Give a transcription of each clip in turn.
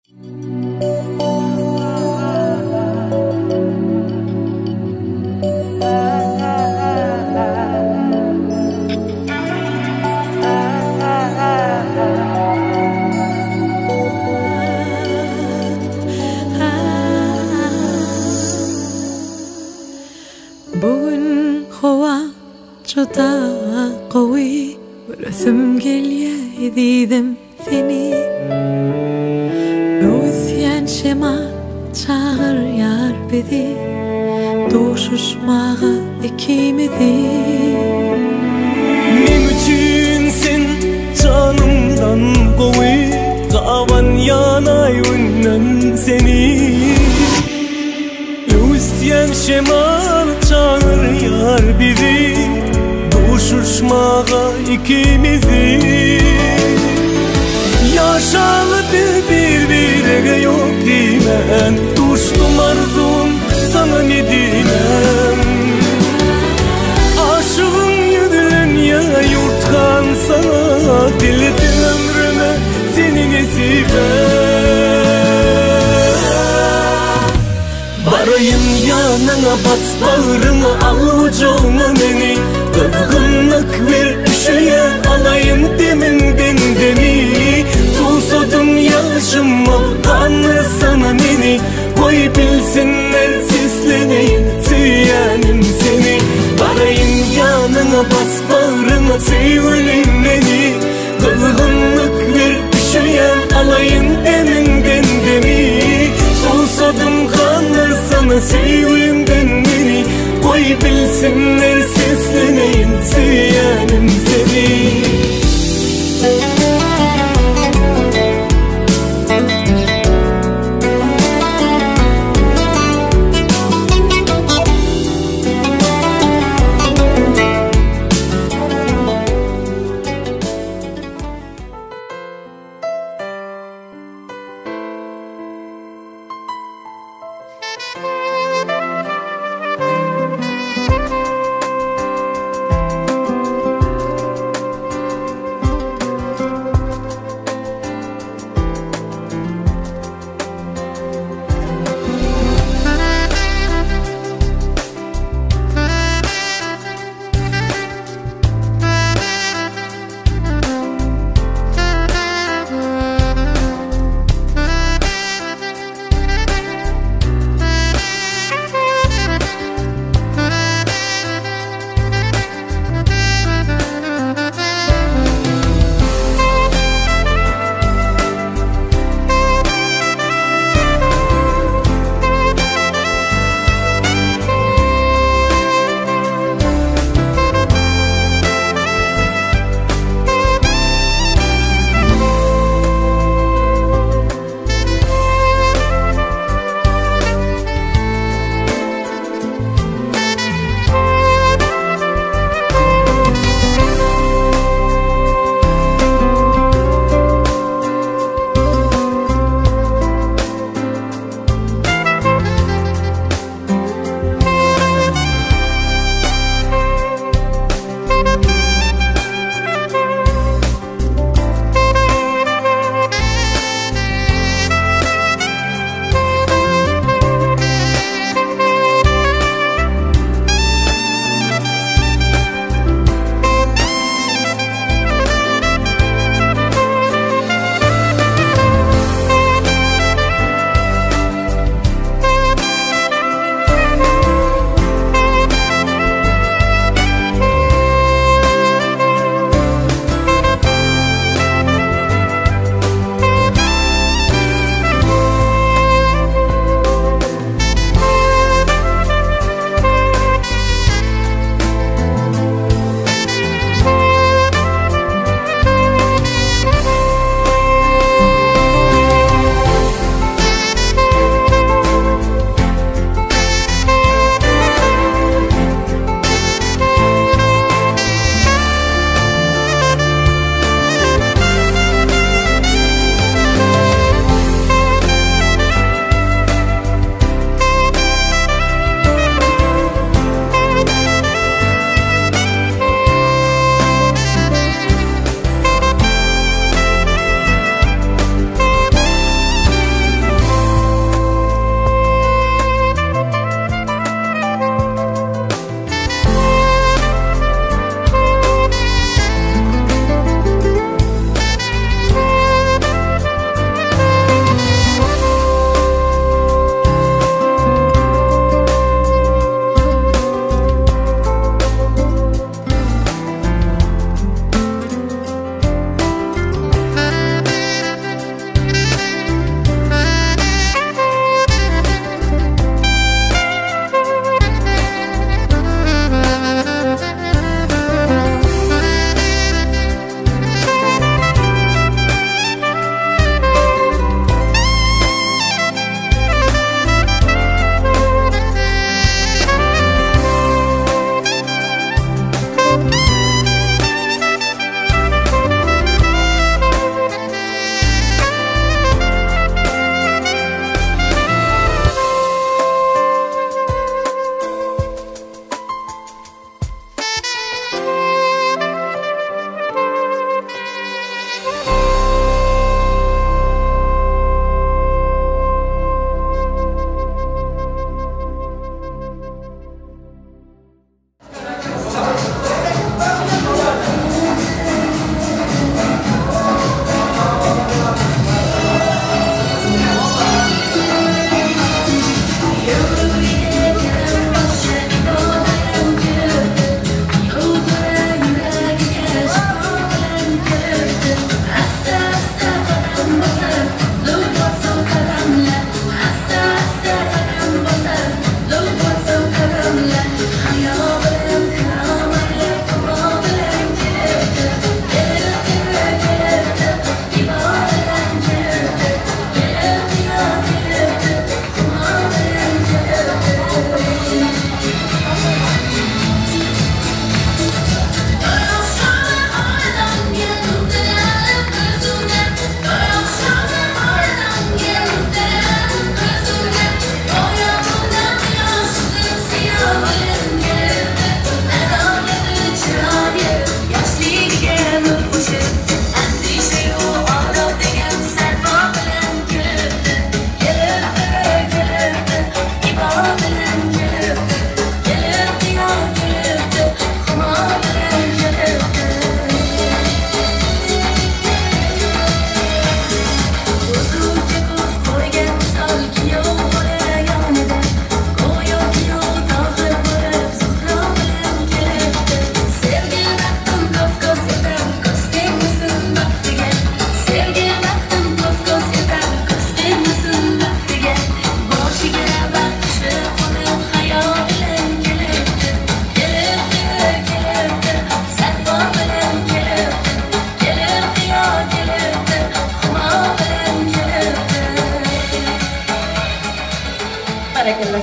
Bugün hava juda qawi, resim gelye dedim seni. Büyüyen şema çağır yar bizi, doşuşmağı ikimizi. Men üçün sen canımdan qawi, qavan yanay ünnen seni. Büyüyen şema çağır yar bizi, doşuşmağa ikimizi. Yaşalıdı birbirine yok dimen, düştüm arzum sana ne dimem. Aşığın yüdülen ya yurtkan sana, diledim ömrüme seni nesibe. Barayım yanına bas bağrına, al ucuna beni. Kızgınlık ver üşüyen alayım deminden demi. Tuğsudum yaşım ol kanlı sana beni. Koy bilsinler sesleneyim süyenim seni. Barayım yanına bas bağrına, sevgilim beni. Kızgınlık ver üşüyen alayım deminden demi. Tuğsudum kanlı sana sevgilimden beni. Koy bilsinler sesleneyim süyenim seni.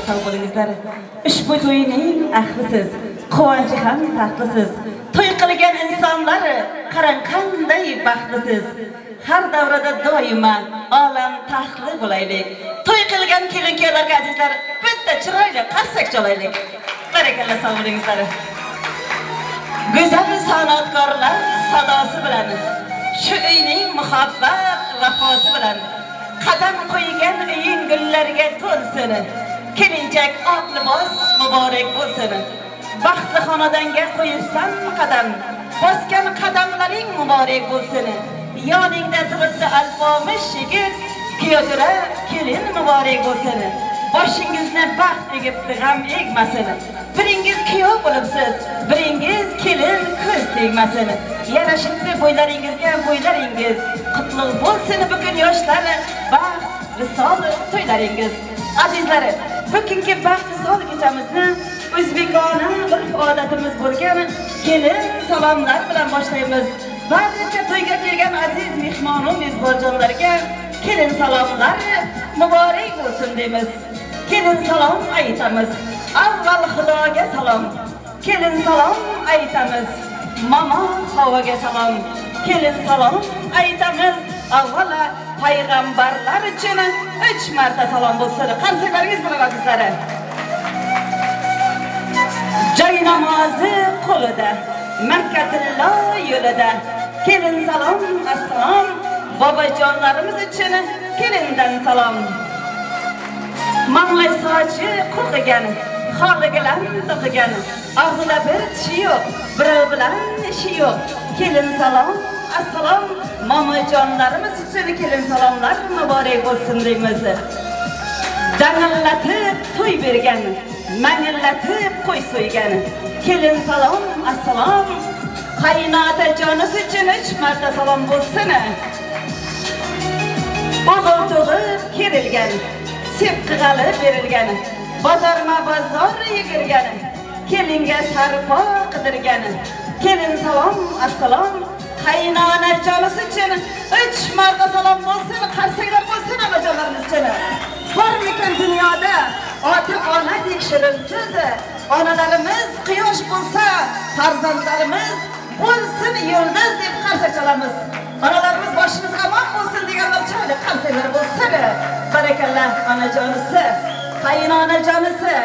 sağ bo'lingizlar. Ushbu to'yning ahlisiz, quvonchi ham taxtlisiz. To'y qilgan insonlar qarang qanday baxtlisiz. Har davrada doimo olam taxtli bo'laylik. To'y qilgan kelin-kuyovlarga azizlar, bitta chiroyli qarsak cholaylik. Barakalloh, sağ bo'lingizlar. Go'zal san'atkorlar sadosi bilan, shu uyning muhabbat vafosi bilan qadam qo'ygan uying gullarga to'lsin. Kelinchak oq libos muborak bo'lsin. Baxtli xonadonga qo'yibsan qadam, bosgan qadamlaring muborak bo'lsin. Yoningda turibdi alpomish yigit, kuyovjura kelin muborak bo'lsin. Boshingizni baxt egibdi g'am egmasin. Biringiz kuyov bo'libsiz, biringiz kelin ko'z tegmasin. Yarashibdi bo'ylaringizga bo'ylaringiz, qutlug' bo'lsin bugun yoshlar, baxt visol to'ylaringiz. Azizlar, bugungi baxt visol kechamizni o'zbekona urf-odatimiz bo'lgan kelin salomlar bilan boshlaymiz. Barcha to'yga kelgan aziz mehmon va mezbonlarga kelin salomlar muborak bo'lsin deymiz. Kelin salom aytamiz. Avval Xudoga salom. Kelin salom aytamiz. Mama Havoga salom. Kelin salom aytamiz. Avvalo payg'ambarlar uchun 3 marta salom bo'lsin. Qarsalaringiz bilan azizlar. Joy namozi qo'lida, Makkatillo yo'lida. Kelin salom, assalom. Bobojonlarimiz uchun kelindan salom. Mang'lay sochi qo'qigan, xoligilan to'qigan, og'zida bir tishi yo'q, birov bilan ishi yo'q. Kelin salom, assalom. Momajonlarimiz uchun kelin salomlar muborak bo'lsin deymiz. Dangillatib to'y bergan, mangillatib qo'y so'ygan. Kelin salom, assalom. Qaynota jonisi uchun 3 marta salom bo'lsin. O'g'il tug'ib kerilgan, sepqig'ali berilgan, bozorma-bozor yigirgan, kelinga sarpo qidirgan. Kelin salom, assalom. Qaynona jonisi uchun 3 marta salom bo'lsin. Qarsaklar bo'lsin onajonlarimiz uchun. Bormikan dunyoda ota-onadek shirinsiz, onalarimiz quyosh bo'lsa, farzandlarimiz bo'lsin yulduz deb qarsak chalamiz. Onalarimiz boshimiz omon bo'lsin deganlar chiroyli qarsaklar bo'lsin. Barakalloh onajonisi, qaynona-jonisi.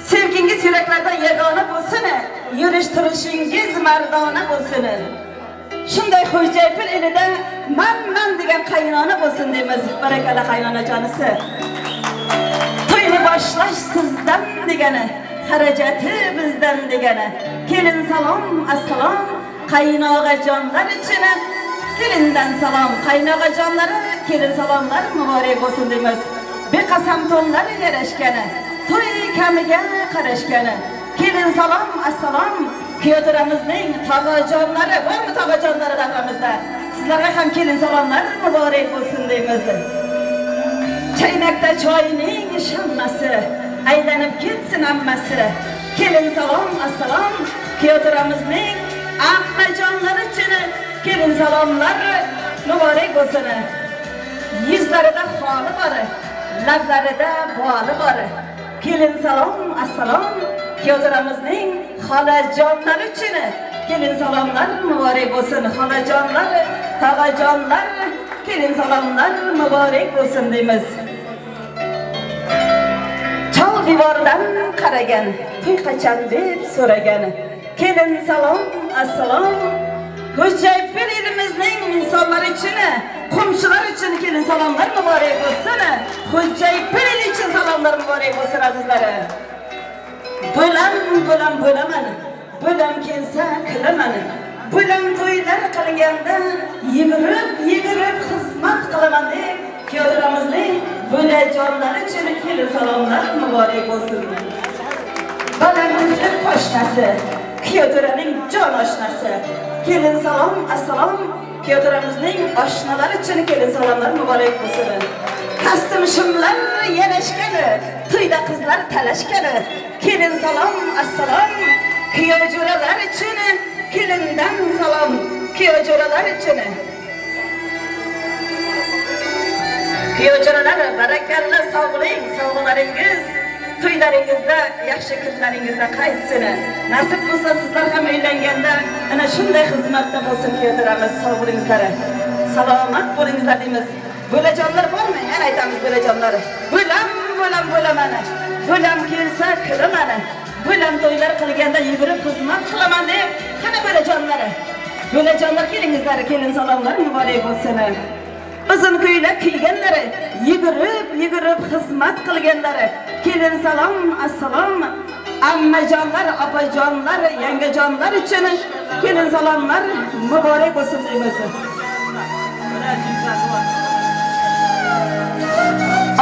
Sevgingiz yuraklardan yagona bo'lsin, yurish turishingiz mardona bo'lsin. Shunday xo'jaypil elida man degan qaynona bo'lsin deymiz. Barakalloh qaynona-jonisi. To'yni boshlash sizdan degani, xarajati bizdan degani. Kelin salom, assalom. Qaynog'ajonlar uchun kelindan salom. Qaynog'ajonlari kelin salomlar muborak bo'lsin deymiz. Beqasam to'nlar yarashgani, to'y kamiga qarashgani. Kelin salom, assalom. Kuyovlarimizning tog'ajonlari, bormi tog'ajonlari davramizda? Sizlarga ham kelin salomlar muborak bo'lsin deymiz. Chaynakda choyning shammasi, aylanib ketsin ammasi. Kelin salom, assalom. Kuyovlarimizning ahmajonlari uchun kelin salomlar muborak bo'lsin. Yuzlarida xoli bor, lablarida boli bor. Kelin salom, assalom. Kuyovlarimizning xolajonlari uchun kelin salomlar muborak bo'lsin. Xolajonlar, tog'ajonlar, kelin salomlar muborak bo'lsin deymiz. Chol devordan qaragan, to'y qachon deb so'ragan. Kelin salom, assalom. Xo'jaypil elimizning insonlari uchun, qo'mshilar uchun kelin salomlar muborak bo'lsin. Xo'jaypil uchun salomlar muborak bo'lsin azizlarim. Bo'laman, bo'lam kelsa qilaman. Bo'lam to'ylar qilganda yigirib xizmat qilaman deb kuyovlarimizning bo'lajonlari uchun kelin salomlar muborak bo'lsin. Bolamizning qo'shnasi, kuyovlarining jon oshnasi. Kelin salom, assalom. Kuyovlarimizning oshnalari uchun kelin salomlar muborak bo'lsin. Kastim shimlar yarashgani, to'yda qizlar talashgani. Kelin salom, assalom. Kuyovjo'ralar uchun kelindan salom. Kuyovjo'ralar uchun. Kuyovchilar, barakalla, sog'lik, sog'laringiz, to'ylaringizda, yaxshi kunlaringizda qaytsin. Nasib bo'lsa sizlar ham uylanganda ana shunday xizmatda bo'lsin kuyovchilarimiz, sog'lingizlar. Salomat bo'lingizlar deymiz. Bo'lajonlar bormi? Yana aytamiz bo'lajonlar. Bo'lamana. Bo'lam kelsa kiramana. Bo'lam to'ylar qilganda yugurib xizmat qilaman deb, qana bo'lajonlar. Bo'lajonlar kelingizlar, kelin salomlar muborak bo'lsin. Uzun kuylar kuyganlari, yugurib xizmat qilganlari. Kelin salom, assalom. Ammajonlar, opajonlar, yangajonlar uchun kelin salomlar muborak bo'lsin deymiz.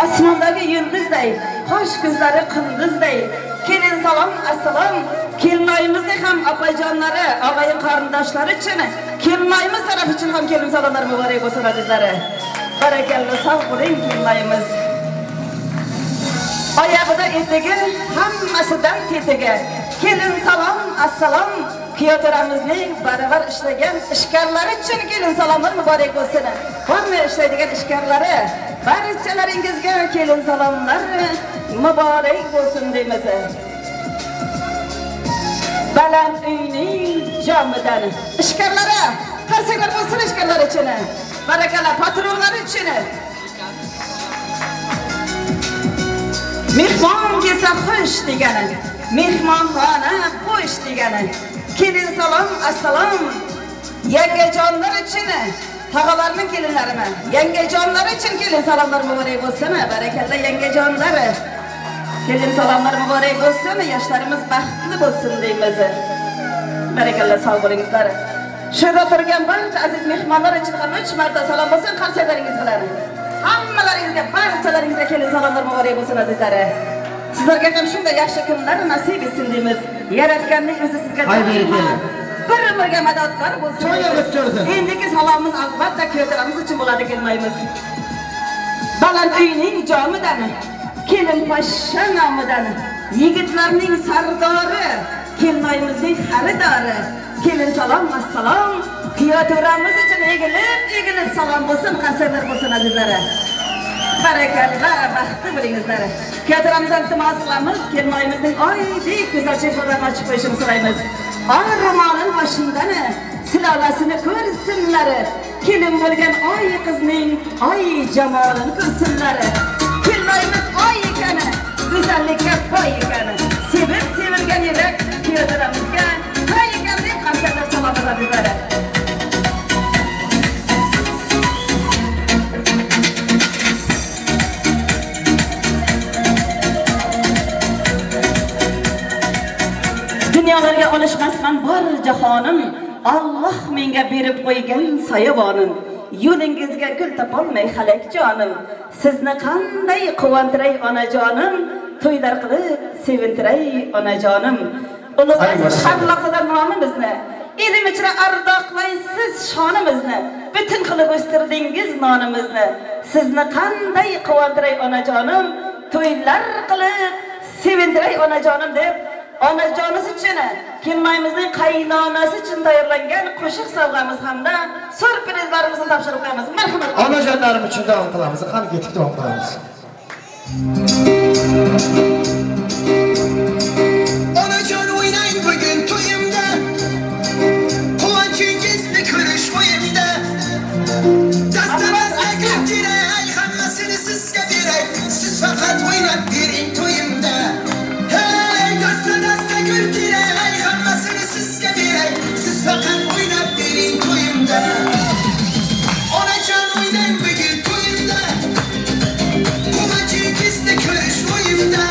Osmondagi yulduzday, qosh ko'zlari qunduzday. Kelin salom, assalom. Kelinoyimizning ham opajonlari, og'ayin qarindoshlari uchun, kelinoyimiz taraf uchun ham kelin salomlar muborak bo'lsin azizlar. Barakalloh, sog' bo'ling kelinoyimiz. Oyog'ida etigi, hammasidan tetiga. Kelin salom, assalom. Kuyovchilarimizning baravar ishlagan ishkarlari uchun kelin salomlar muborak bo'lsin. Bormi ishlaydigan ishkarlari? Barchalaringizga kelin salomlar muborak bo'lsin deymiz. Baland uyning jomidan ishkarlari, qarsaklar bo'lsin ishkarlar uchun. Barakallah, patronlar uchun. Mehmon kelsa xush degani, mehmonxona qo'sh degani. Kelin salom, assalom. Yangajonlar uchun, tog'alarning kelinlarimi? Yangajonlar uchun kelin salomlar muborak bo'lsin. Barakallah yangajonlar. Kelin salomlar muborak bo'lsin. Yoshlarimiz baxtli bo'lsin deymiz. Barakallah, sog' bo'lingizlar. Shurda turgan barcha aziz mehmonlar uchun ham 3 marta salom bo'lsin qarsalaringiz bilan. Hammalaringizga, barchalaringizga kelin salomlar muborak bo'lsin azizlar. Sizlarga ham shunday yaxshi kunlar nasib etsin deymiz. Yaratganning o'zi sizga bir umrga madadkor bo'lsin. Endigi salomimiz albatta kuyovchilarimiz uchun bo'ladi kelmaymiz. Baland uyning jomidan, kelin poshsha nomidan, yigitlarning sardori, kelinoyimizning xaridori. Kelin salom, assalom. Kuyovchilarimiz uchun egilib salom bo'lsin, qarsaklar bo'lsin azizlar. Barakallah, baxtli bo'lingizlar. Kuyovchilarimizdan iltimos qilamiz, kelinoyimizning oydek go'zal chehralarini ochib qo'yishini so'raymiz. Oy ro'molin boshingdan silolasini ko'rsinlar. Kelin bo'lgan oy qizning oy jamolini ko'rsinlar. Kelinoyimiz oy ekani, go'zallikka boy ekani. Sevilgan yurak kuyovchilarimizga boy ekan deb qarsaklar chalamiz. Dunyolarga olishmasman bor jahonim, Alloh menga berib qo'ygan soyavonim. Yo'lingizga gul topolmay halak jonim. Sizni qanday quvontiray onajonim, to'ylar qilib sevintiray onajonim. Ulug'laysiz sharloqsadan nomimizni, elim ichra ardoqlaysiz shonimizni, butun qilib o'stirdingiz nonimizni. Sizni qanday quvontiray onajonim, to'ylar qilib sevintiray onajonim deb onajonisi uchun, kelinoyimizning qaynonasi uchun tayyorlangan qo'shiq sovg'amiz hamda surprizlarimizni topshirib qo'yamiz. Marhamat. Onajonlarim uchun davom qilamiz. Qani ketib davom qilamiz. Onajon o'ynang bugun to'yimda, quvonchingizni ko'rish o'yimda. Dastamizga keltiray, hammasini sizga beray, siz faqat o'ynab bering to'yimda. Dasta gultiray, hammasini sizga beray, siz faqat o'ynab bering to'yimda. Onajon o'ynang bugun to'yimda, quvonchingizni ko'rish o'yimda.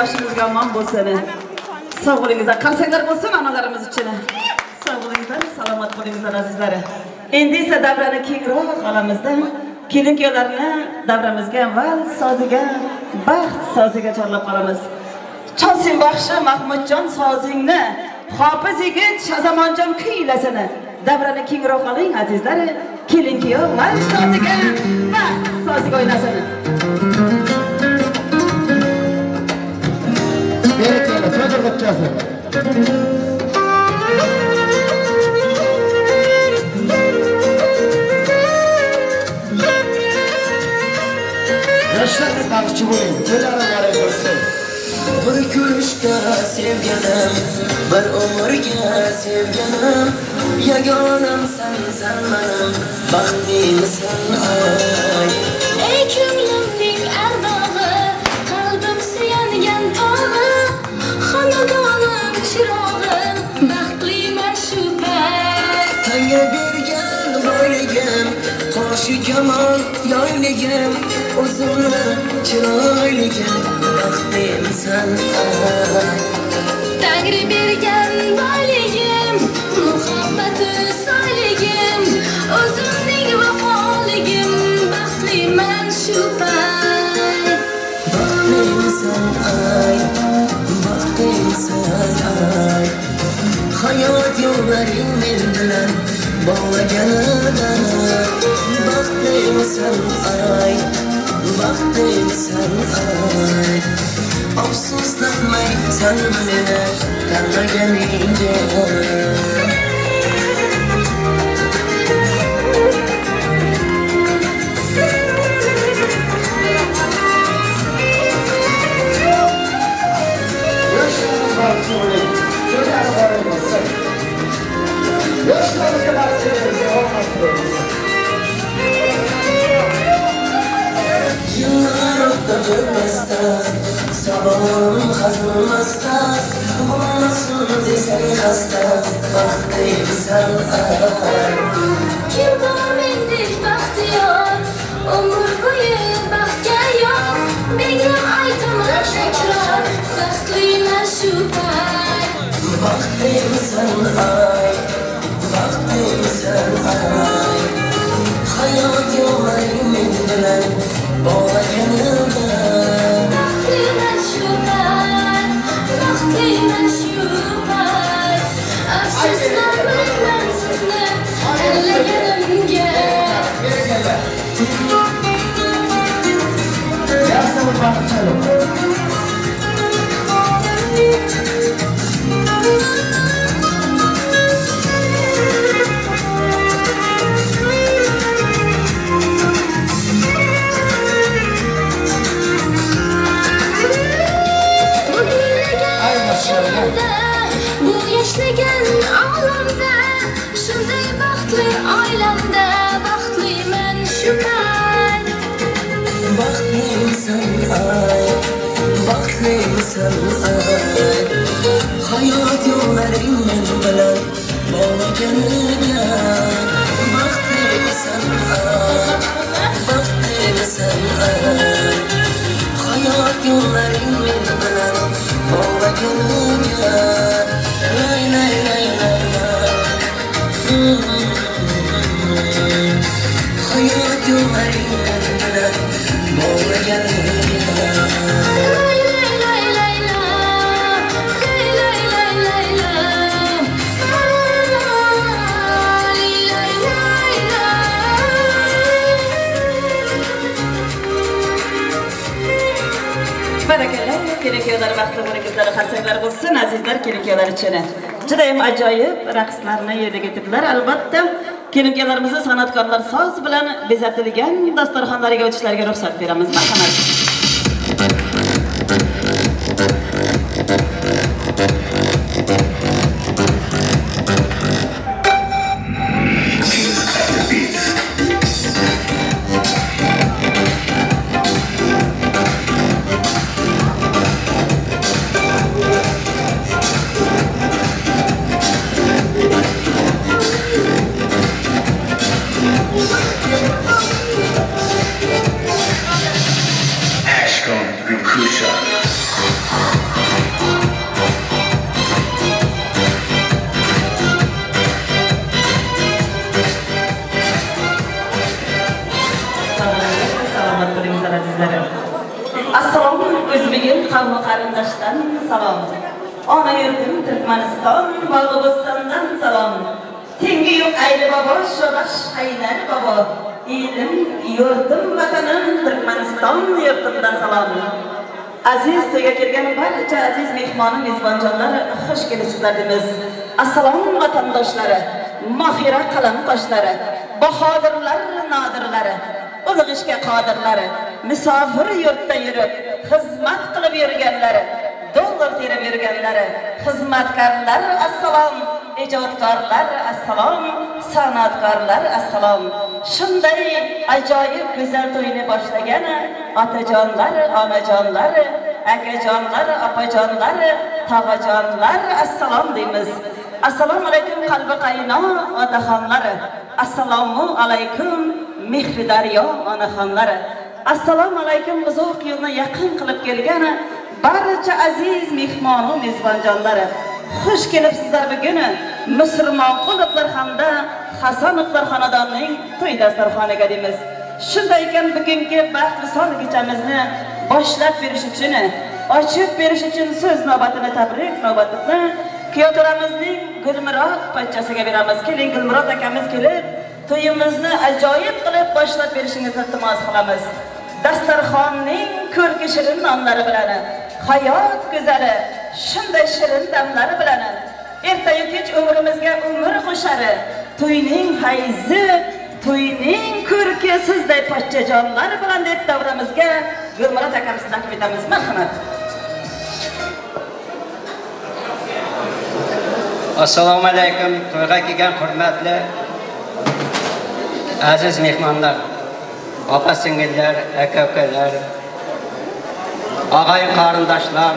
başımızga aman bo'lsin. Sağ bo'lingizlar. Qarsaklar bo'lsin analarimiz uchun. Sağ bo'lingizlar, salomat bo'lingizlar azizlar. Endi esa davrani kengroq olamizda kelin-kuyovlarni davramizga avval soziga, baxt soziga chorlab qolamiz. Chosin baxshi Mahmudjon sozingni, Hofiz yigit Shazamonjon kuylasini. Davrani kengroq oling azizlar. Kelin-kuyov marsh soziga, baxt soziga o'ynasin. Berekeli, çocuk bütçesi. Yaşlarınız bağışçı bulayım, çocuklara var görsün. Bir ko'rishga sevganim, bir umrga sevganim, yagonam sen menim, baxtlisan ay. Ey ko'nglimning ardog'i, qalbim suyangan tog'i, xonadonim chirog'im, baxtliman shu payt. Tanga bergan boyligim, qoshi kamon yoyligim, o'zimni chiroyligim, baxtlisan ay. Tangri bergan boyligim, muhabbatu soyligim, o'zimning vafoligim, baxtliman shu payt. Baxtlisan ay, baxtlisan ay. Hayot yo'llaring men bilan bog'laganida, baxtlisan ay, baxtlisan ay. Afsuslanmay sen meni tanlaganingga. Yaşlarınız bağışçı bulayım, çocuklara var görsün. Yaşlarınızı bağışçı bulayım, olmaz bulayım. Yıllar o'tdi bilmasdan, sabahım hazırmasdan, olmasın desen hasta, baxtlisan ay. Kim bor mendek baxtiyor, umr bo'yi baxtga yor, begim aytaman takror, baxtliman shu payt. Baxtlisan ay, baxtlisan ay. Hayot yo'llaring men bilan bog'laganida, Baxtliman shu payt, baxtliman shu payt. Afsuslanmayman sizni tanlaganimga. Yaşlarınız bağışçı bulayım. Bu yaşlagan olamda, shunday baxtli oilamda, baxtliman shu payt. baxtlisan ay, baxtlisan ay. Hayot yo'llaring men bilan bog'laganida, baxtlisan ay, baxtlisan ay. Hayot yo'llaring men bilan bog'laganida, lay lay lay lay lay. Hayot yo'llaring men bilan bog'laganida. Lay lay lay lay la, lay lay lay lay la, lay lay lay la. Barakallah, kelin-kuyovlar vaqti bo'lingizlar, qarsaklar bo'lsin azizlar kelin-kuyovlar uchun. Judayam ajoyib raqslarni yerga keltirdilar. Albatta, kelin-kuyovlarimizni san'atkorlar soz bilan bezatilgan dasturxonlariga o'tishlariga ruxsat beramiz. Marhamat. azizlari. Assalomu O'zbegim qavmi qarindoshdan salom. Ona yurtim Turkmaniston, Bog'istondan salom. Tengi yo'q ayli bobo, sho'rash haylar bobo. Elim, yurtim, vatanim Turkmaniston yurtimdan salom. Aziz to'yga kelgan barcha aziz mehmonim, mezbonjonlar, xush kelibsizlar deymiz. Assalomu vatandoshlari, mohira qalam qoshlari, bahodirlar, nodirlari, ulug' ishga qodirlari, musofir yurtda yurib, xizmat qilib yurganlari, dollar terib yurganlari, xizmatkorlar assalom, ijodkorlar assalom, san'atkorlar assalom. Shunday ajoyib go'zal to'yni boshlagan otajonlar, onajonlar, akajonlar, opajonlar, tog'ajonlar assalom deymiz. Assalomu alaykum qalbi qayno otaxonlar. Assalomu alaykum mehri daryo onaxonlar. Assalomu alaykum uzoq yo'lni yaqin qilib kelgan barcha aziz mehmonu mezbonjonlar. Xush kelibsizlar bugun musulmon qulublar hamda Hasanovlar xonadonining to'y dasturxoniga deymiz. Shunday ekan bugungi baxt visol kechamizni boshlab berish uchun, ochib berish uchun so'z navbatini tabrik navbatini Kiyotoramizning Gulmurod pochchasiga beramiz. Keling Gulmurod akamiz kelib, to'yimizni ajoyib qilib boshlab berishingizni iltimos qilamiz. Dasturxonning ko'rki shirin nonlari bilan, hayot go'zali shunday shirin damlari bilan ertayu kech umrimizga umr qo'shari. To'yning hayzi, to'yning ko'rki sizday pochchajonlar bilan deb davramizga Gulmurod akamizni taklif etamiz. Marhamat. Assalomu alaykum, to'yga kelgan hurmatli aziz mehmonlar, opa-singillar, aka-ukalar, og'ay qarindoshlar,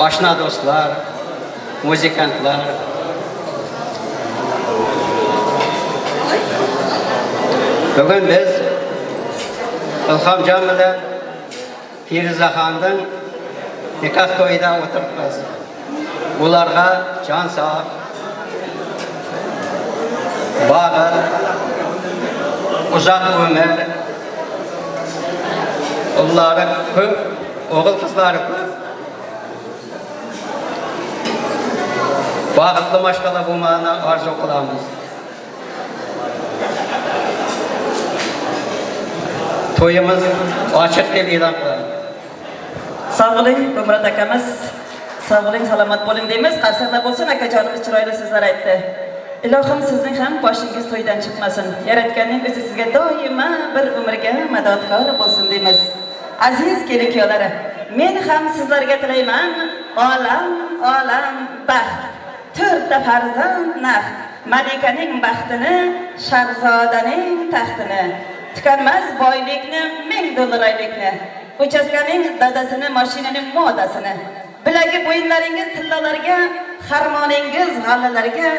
oshna do'stlar, muzikantlar. Bugun biz Ilhomjon bilan Feruzaxonning nikoh to'yida o'tiribmiz. Ularga jon sog', bag'ir, uzoq umr, ullari ko'p, o'g'il qizlari ko'p, bag'irli mashqalar bo'lmani orzu qilamiz. To'yimiz ochiq deb e'lon qilamiz. Sog' bo'ling, Gulmurod akamiz. Sog' bo'ling, salomat bo'ling deymiz. Qarsaklar bo'lsin, akajonimiz chiroyli so'zlar aytdi. Ilohim sizning ham boshingiz to'ydan chiqmasin. Yaratganning o'zi sizga doimo bir umrga madadkor bo'lsin deymiz. Aziz kelin-kuyovlar, men ham sizlarga tilayman olam baxt. 4 ta farzand naq, malikaning baxtini, shahzodaning taxtini, tukanmas boylikni, 1000 dollar oylikni, uchastkaning dadasini, mashinaning modasini, bilagi bo'yinlaringiz tillalarga, harmoningiz g'allalarga,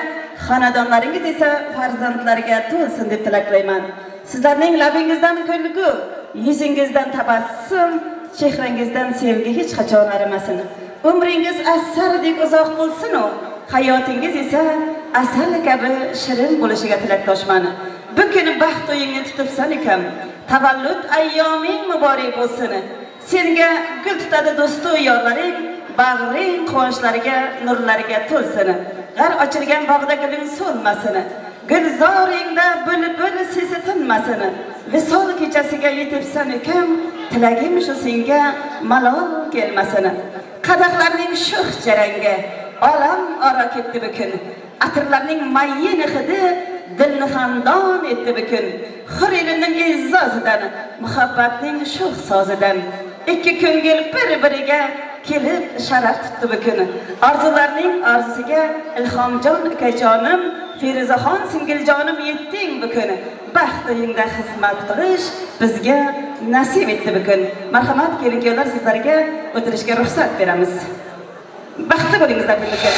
xonadonlaringiz esa farzandlarga to'lsin deb tilaklayman. Sizlarning labingizdan kulgu, yuzingizdan tabassum, chehrangizdan sevgi hech qachon arimasin. Umringiz asardek uzoq bo'lsin-u, hayotingiz esa asal kabi shirin bo'lishiga tilakdoshman. Bu kuni baxt to'yingni tutibsan ekan, tavallud ayyoming muborak bo'lsin. Senga gul tutadi do'stu yorlaring, bag'ring quvonchlariga, nurlariga to'lsin. G'ar ochilgan bog'da guling so'lmasin. Gulzoringda bulbul sesi tinmasin. Visol kechasiga yetibsan ekan, tilagim shu senga malol kelmasin. Qadaqlarning sho'x jaranga olam ora ketdi bu kun. Atirlarning mayyin hidi dilni xandon etdi bu kun. Xir elining izzozidan, muhabbatning sho'x sozidan ikki ko'ngil bir-biriga kelib sharaf tutdi bu kun. Orzularning orzusiga Ilhomjon akajonim, Feruzaxon singiljonim yetding bu kun. Baxtingda xizmat qilish bizga nasib etdi bu kun. Marhamat, kelin-kuyovlar, sizlarga o'tirishga ruxsat beramiz. Baxtli bo'lingizlar birlikda.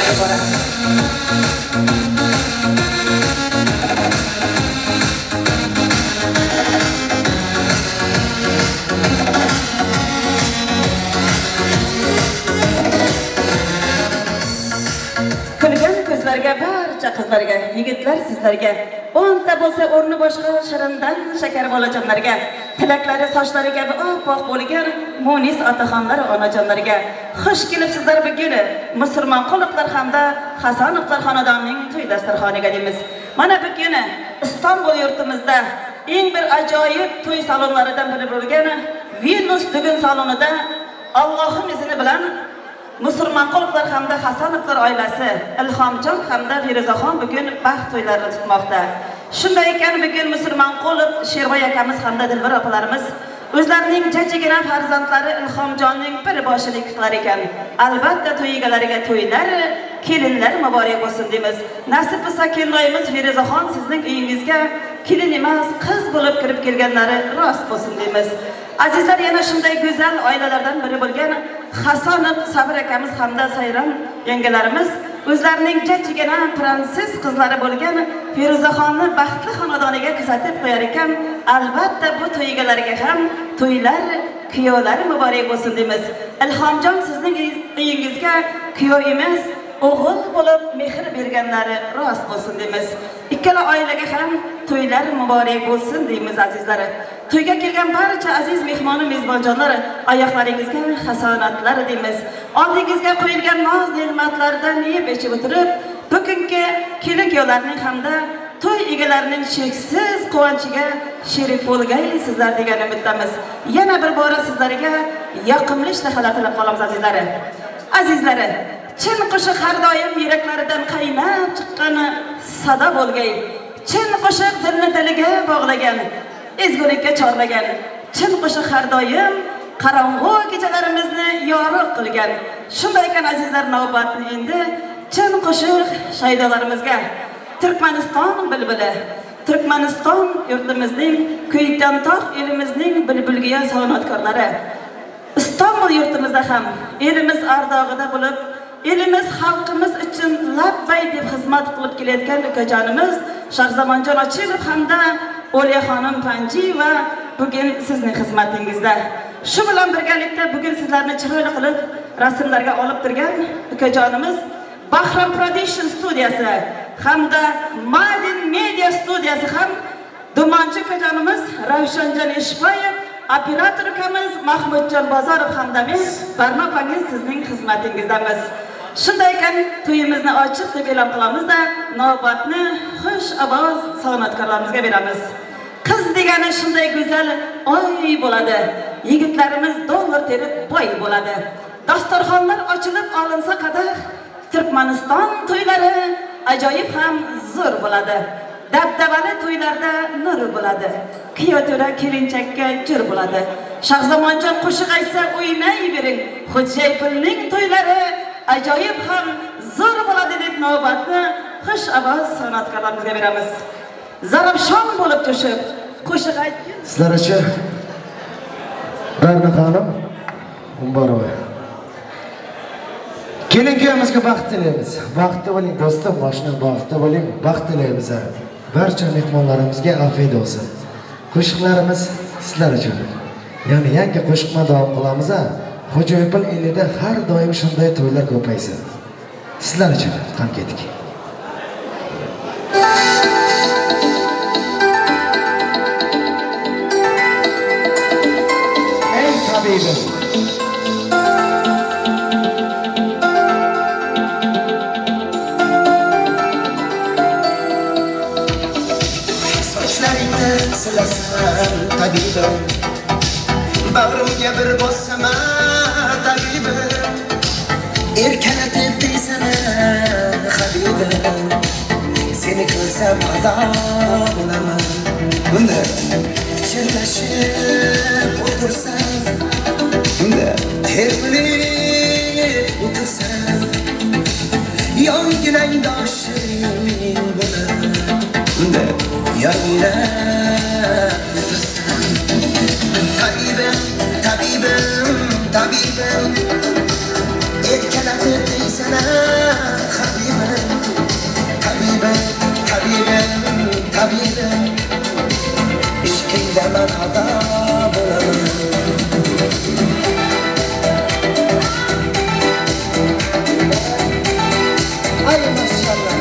Kulgan ko'zlarga barcha sizlarga, yigitlar sizlarga, 10 ta bo'lsa o'rni boshqa shirindan shakar bolajonlarga, tilaklari sochlari kabi oppoq bo'lgan Munis otaxonlar onajonlarga xush kelibsizlar bugun musulmon qulluqlar hamda Hasanovlar xonadonining to'y dasturxoniga deymiz. Mana bugun Istanbul yurtimizda eng bir ajoyib to'y salonlaridan biri bo'lgan Venus Dugun salonida Allohning izni bilan musulmon qulluqlar hamda Hasanovlar oilasi Ilhomjon hamda Feruzaxon bugun baxt to'ylarini tutmoqda. Shunday ekan bugun musulmon qulluq Shervoy akamiz hamda Dilbar opalarimiz o'zlarining jajjigina farzandlari Ilhomjonning bir boshini kutlar ekan. Albatta to'y egalariga to'ylar, kelinlar muborak bo'lsin deymiz. Nasib bo'lsa kelinimiz Feruzaxon sizning uyingizga kelin emas, qiz bo'lib kirib kelganlari rost bo'lsin deymiz. Azizlar, yana shunday go'zal oilalardan biri bo'lgan Hasanov Sabr akamiz hamda Sayron yengalarimiz o'zlarining jajjigina prinses qizlari bo'lgan Feruzaxonni baxtli xonadoniga kuzatib qo'yar ekan. Albatta bu to'y egalariga ham to'ylar, kuyovlar muborak bo'lsin deymiz. Ilhomjon sizning uyingizga kuyov emas, o'g'il bo'lib mehr berganlari rost bo'lsin deymiz. Ikkala oilaga ham to'ylar muborak bo'lsin deymiz azizlar. To'yga kelgan barcha aziz mehmon mezbonjonlar oyoqlaringizga hasonatlar deymiz. Oldingizga qo'yilgan noz-ne'matlardan yeb ichib o'tirib, bugungi kelin-kuyovlarning hamda to'y egalarining cheksiz quvonchiga sherik bo'lgaysizlar degan umiddamiz. Yana bir bora sizlarga yoqimli ishtahalar tilab qolamiz azizlar. Azizlar, chin qo'shiq har doim yuraklaridan qaynab chiqqani sado bo'lgay. Chin qo'shiq dilni diliga bog'lagan, ezgulikka chorlagan. Chin qo'shiq har doim qorong'u kechalarimizni yorug' qilgan. Shunday ekan azizlar, navbatni endi chin qo'shiq shaydolarimizga Turkmaniston bilbili, Turkmaniston yurtimizning kuydan tog' elimizning bilbilgiya san'atkorlari Istanbul yurtimizda ham elimiz ardog'ida bo'lib, elimiz xalqimiz uchun labbay deb xizmat qilib kelayotgan ukajonimiz Shahzamonjon Ochilov hamda O'liyaxonim Panjiyeva bugun sizning xizmatingizda. Shu bilan birgalikda bugun sizlarni chiroyli qilib rasmlarga olib turgan ukajonimiz Bahram Production studiyasi hamda Madin Media studiyasi ham Dumanchi ukajonimiz Ravshanjon Eshboyev, operator ukamiz Mahmudjon Bozorov hamda men Barnopangiz sizning xizmatingizdamiz. Shunday ekan to'yimizni ochiq deb e'lon qilamizda navbatni xush ovoz san'atkorlarimizga beramiz. Qiz degani shunday go'zal oy bo'ladi. Yigitlarimiz dollar terib boy bo'ladi. Dasturxonlar ochilib olinsa qadah, Turkmaniston to'ylari ajoyib ham zo'r bo'ladi. Dabdabali to'ylarda nur bo'ladi. Kiyotira kelinchakka jur bo'ladi. Shahzamonjon qo'shiq aytsa o'ynayvering. Xo'jaypulning to'ylari ajoyib ham zo'r bo'ladi deb navbatni xush ovoz san'atkorlarimizga beramiz. Zarafshon bo'lib to'shib qo'shiq aytgan. Sizlar uchun Barna xonim Umbarova. Kelin-kuyovimizga baxt tilaymiz. Baxtli bo'ling do'stim, boshna baxtli bo'ling, baxt tilaymiz. Barcha mehmonlarimizga afiyat olsin. Qo'shiqlarimiz sizlar uchun. Ya'ni yangi qo'shiqni davom qilamiz. Xo'jaypul elida har doim shunday to'ylar ko'paysin. Sizlar uchun qan ketdik. Ey tabibim. Sochlaringni silasam tabibim, bag'rimga bir bossama tabibim, erkalatib deysan habibim, seni ko'rsam azob bo'laman. Bunda chirlashib o'tirsam, bunda termilib o'tirsam, yonginangda shirin bo'laman. Bunda yanglab o'tirsam, tabibim, tabibim, tabibim, erkalatib deysan habibim, tabibim, tabibim, tabibim, ishqingda man ado bo'laman. Ay maşallah,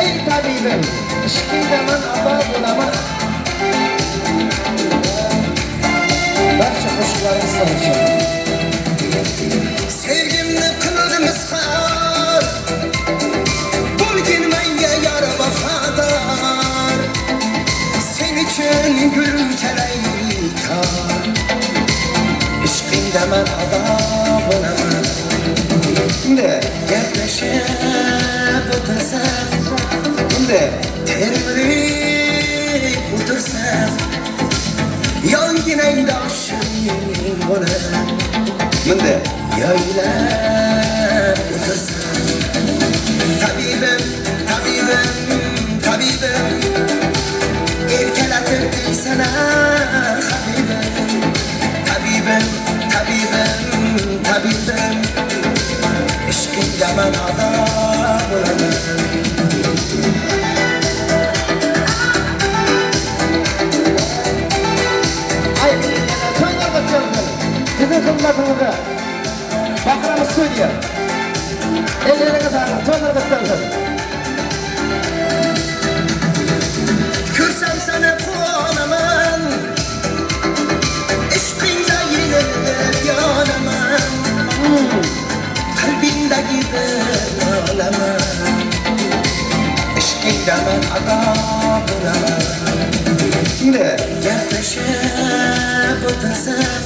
ey tabibim, ishqiydaman ado bo'laman. Barcha qo'shiqlarimiz uchun. Sevgimni qildim izhor, bo'lgin menga yor vafodor. Sen uchun gul kalaytor, ishqingdaman ado bo'laman. Bunda gaplashib o'tirsak, bunda termilib o'tirsak, yonginangda oshing bo'lar. Bunda yaylab o'tirsak, tabibim, tabibim, tabibim, erkalatib deysan habibim. Tabibim, tabibim, tabibim, ishqingdaman ado bo'laman. Sizin hizmetinizde Bakrami Studio ellerine sağlık, tonlarına sağlık. Görsem sana kuanaman, ishqingda yenib yonaman. Qalbingdagi bir olaman, ishqingdaman ado bo'laman. Bunda gaplashib o'tirsak,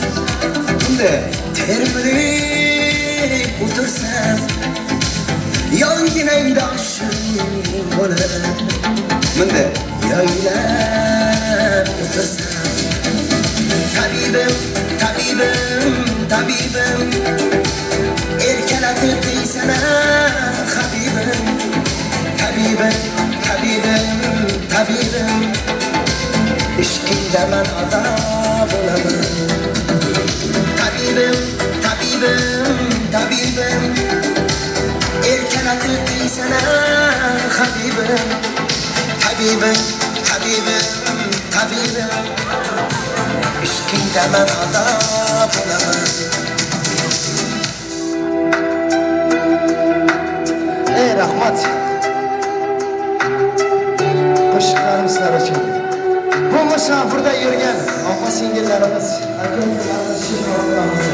bunda termilib o'tirsak, yonginangda oshing bo'lar. Bunda yaylab o'tirsak, tabibim, tabibim, tabibim, erkalatib deysan habibim. Tabibim, tabibim, tabibim, ishqingdaman ado bo'laman. Tabibim, tabibim, tabibim, erkalatib deysan habibim. Tabibim, tabibim, tabibim, ishqingdaman ado bo'laman. Rahmat. Qo'shiqlarimiz sizlar uchun. Bu musofirda yurgan opa singillarimiz, aka-ukalarimiz sizni oqlamiz.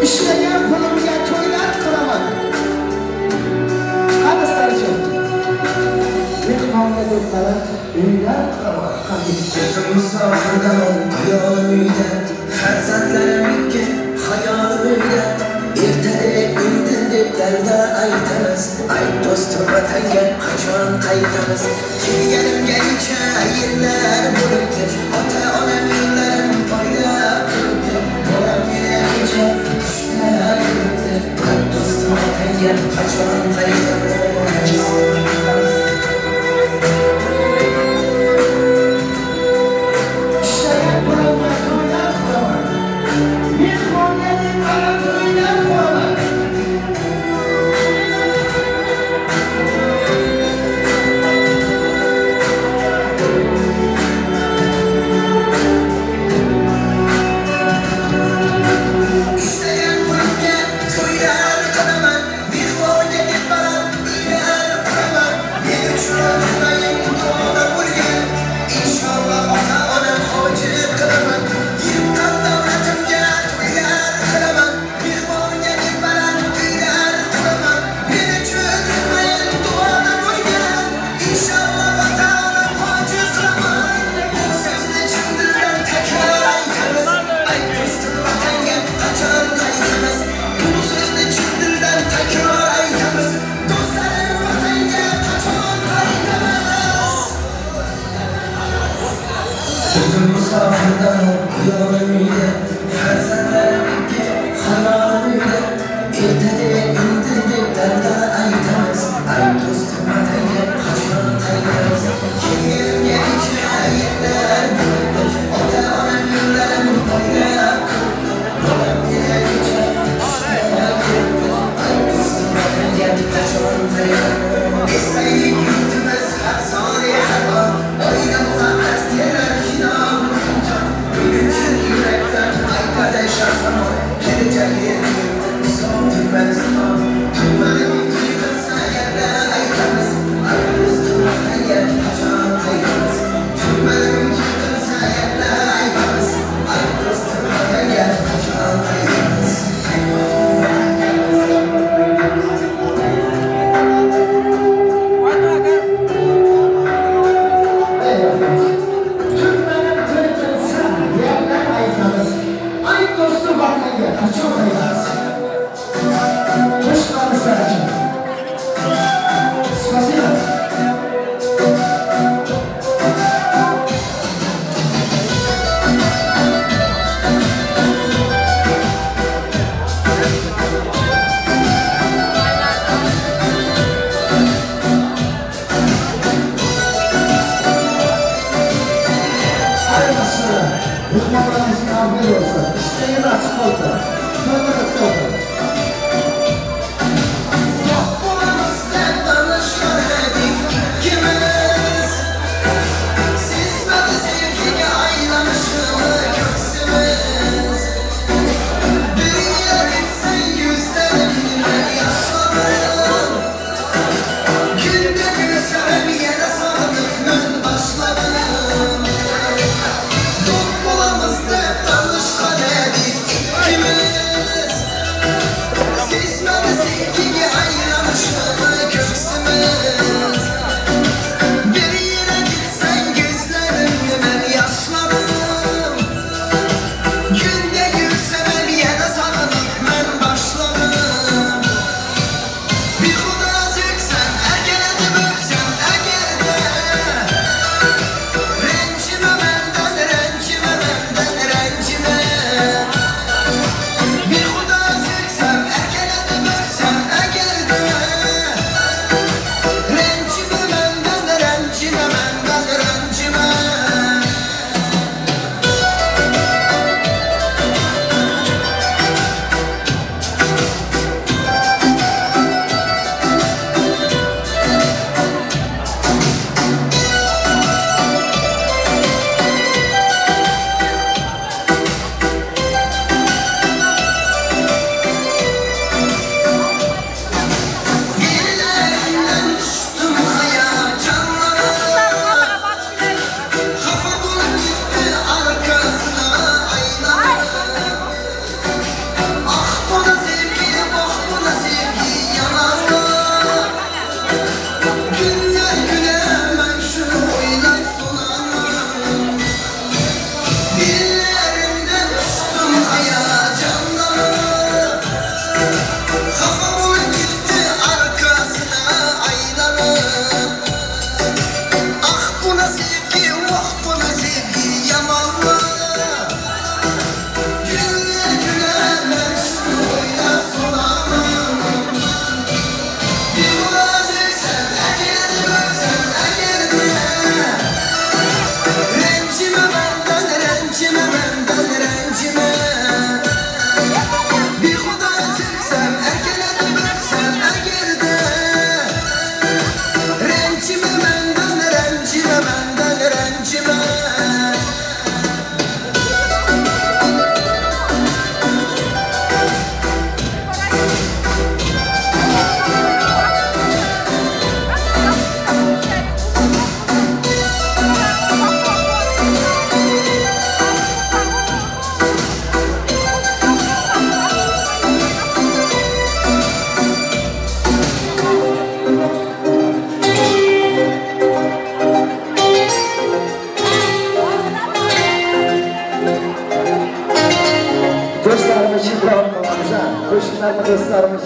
Ishlagan pulimga to'ylar qilaman. Qadrsizlar uchun. Mehmonga do'stlar, uylar quraman. Ko'zim musofirdaman, hayolim uyda, farzandlarim ikki, hayolim uyda. Ertadek indin deb dalda aytamiz, ay do'stim vatanga qachon qaytamiz. Kelganimga necha yillar bo'libdi, ota-onam yo'llarim poylab turibdi. Bolamga necha tushlar bo'libdi, ay do'stim vatanga qachon qaytamiz. Son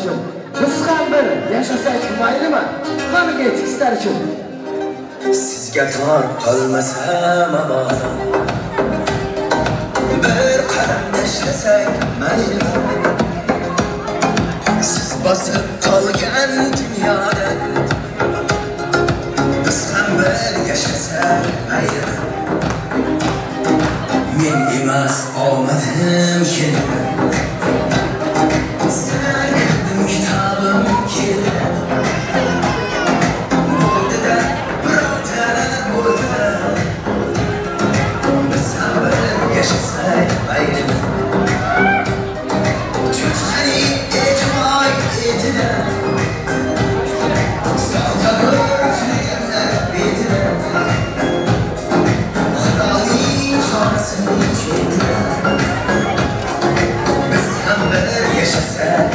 uchun biz ham bir yashasak maylimi? Qani sizlar uchun. Sizga tor qolmasam mabodo bir qadam tashlasak maylimi? Siz bosib qolgan dunyoda biz ham bir yashasak maylimi? Men emas omadim keldi, sen kirdim kitabim keldi. Bo'ldi-da, birontara bo'ldi-da, biz ham bir yashasak maylimi? Cho'chqani e'tibor etida, sog'lom tunaganlar betida, Xudoning chorasini chetida, biz ham bir yashasak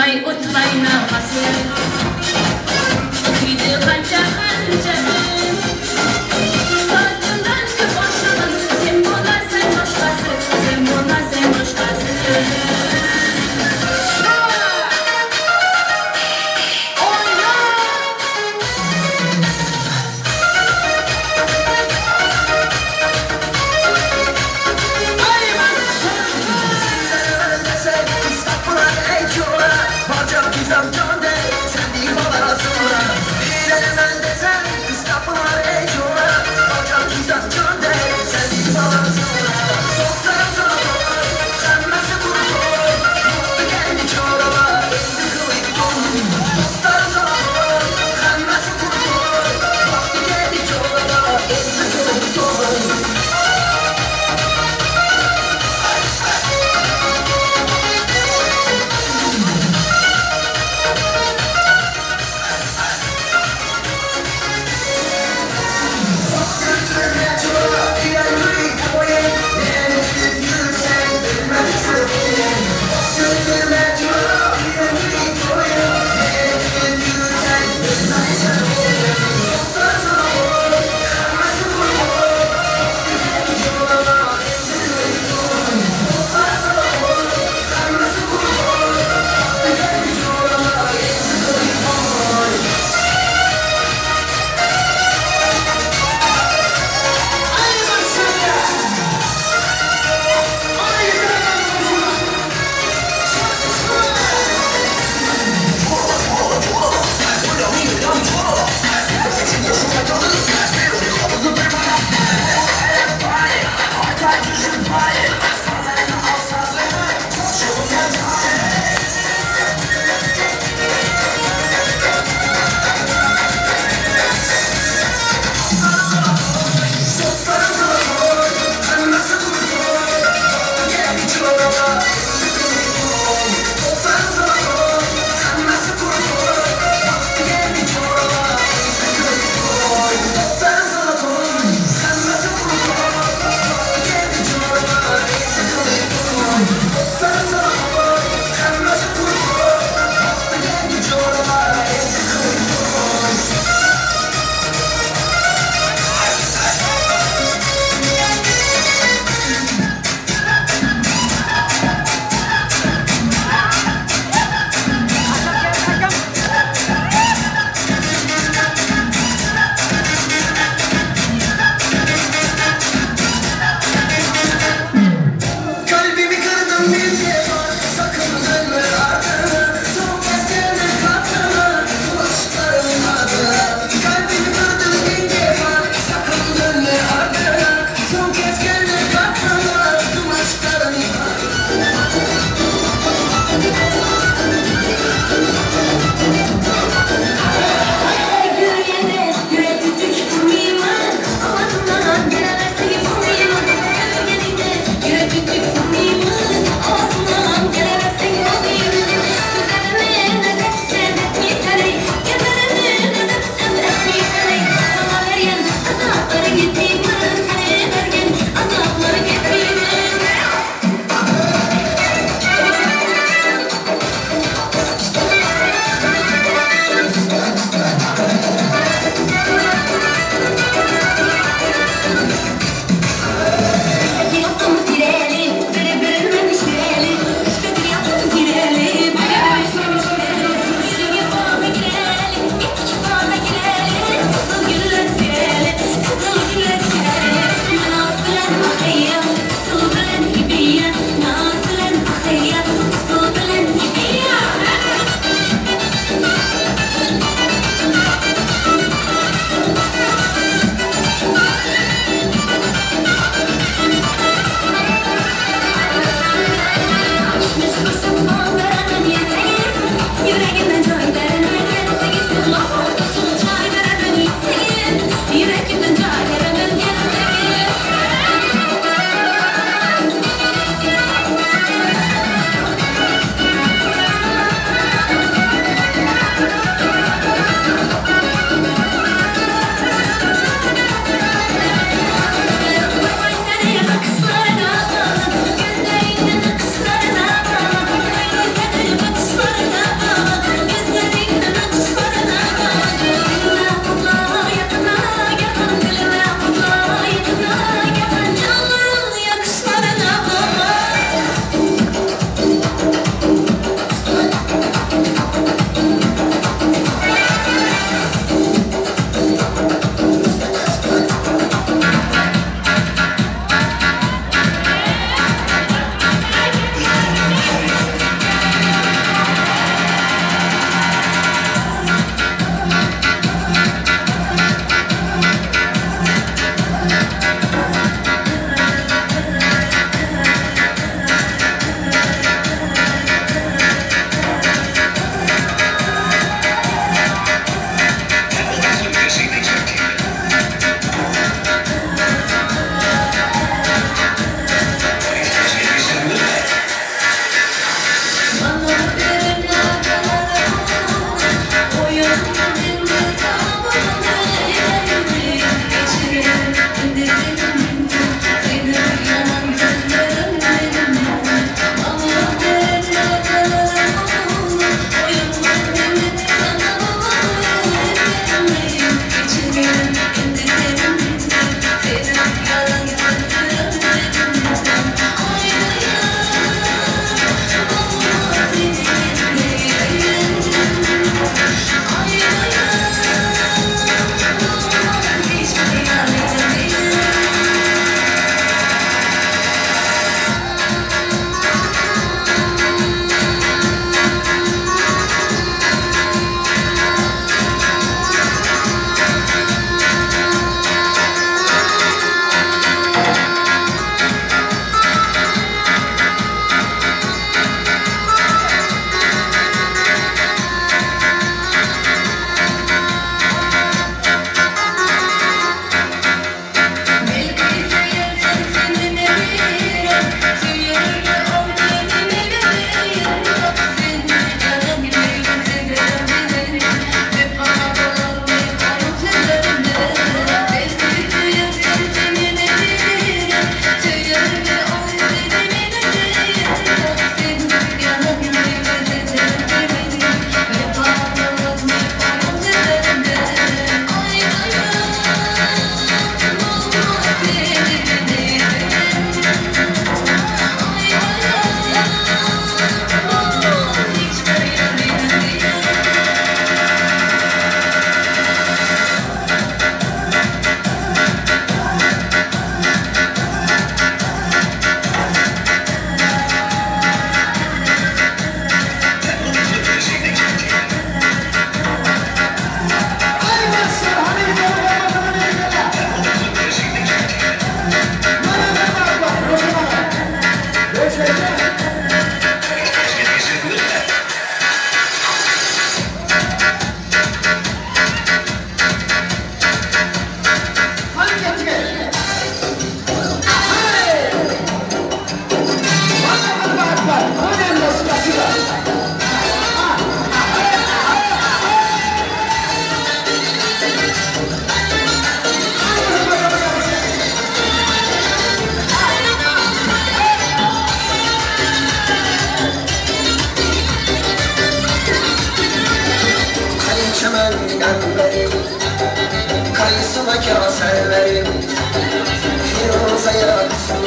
Tutmay utmay nafası Kıydı kanca kancası Saçından ki boşalın Sen buna sen başkası Sen buna sen başkası Sen değil bana sonra bir elmen desen kıskan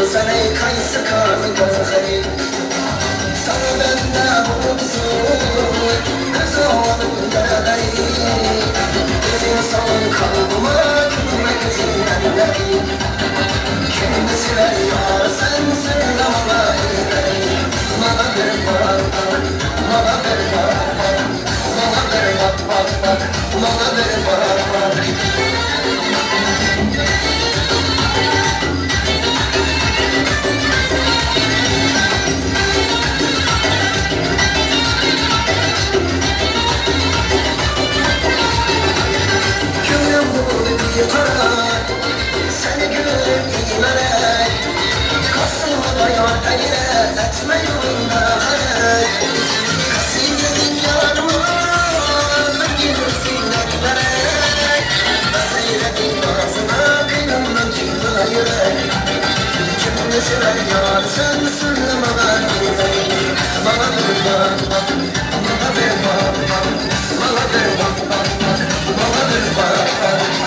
sana kayısı kargı sana bende bulunsun göz oğlumda dayı bizim son kalbıma gitmek izinler kimi sever ya sen söyle bana bir bak bana bir bak bana bir bak bana bir bak seni görüp iyi melek kasımda yar eyle etme yolunda harek kasıyedin yanıma ben gelirsin ekberek ben eyledin ağzına kıymın çıkma yürek kimini sever yar sen söyleme ben bana bir bak bana bir bak bana bir bak bana bir bak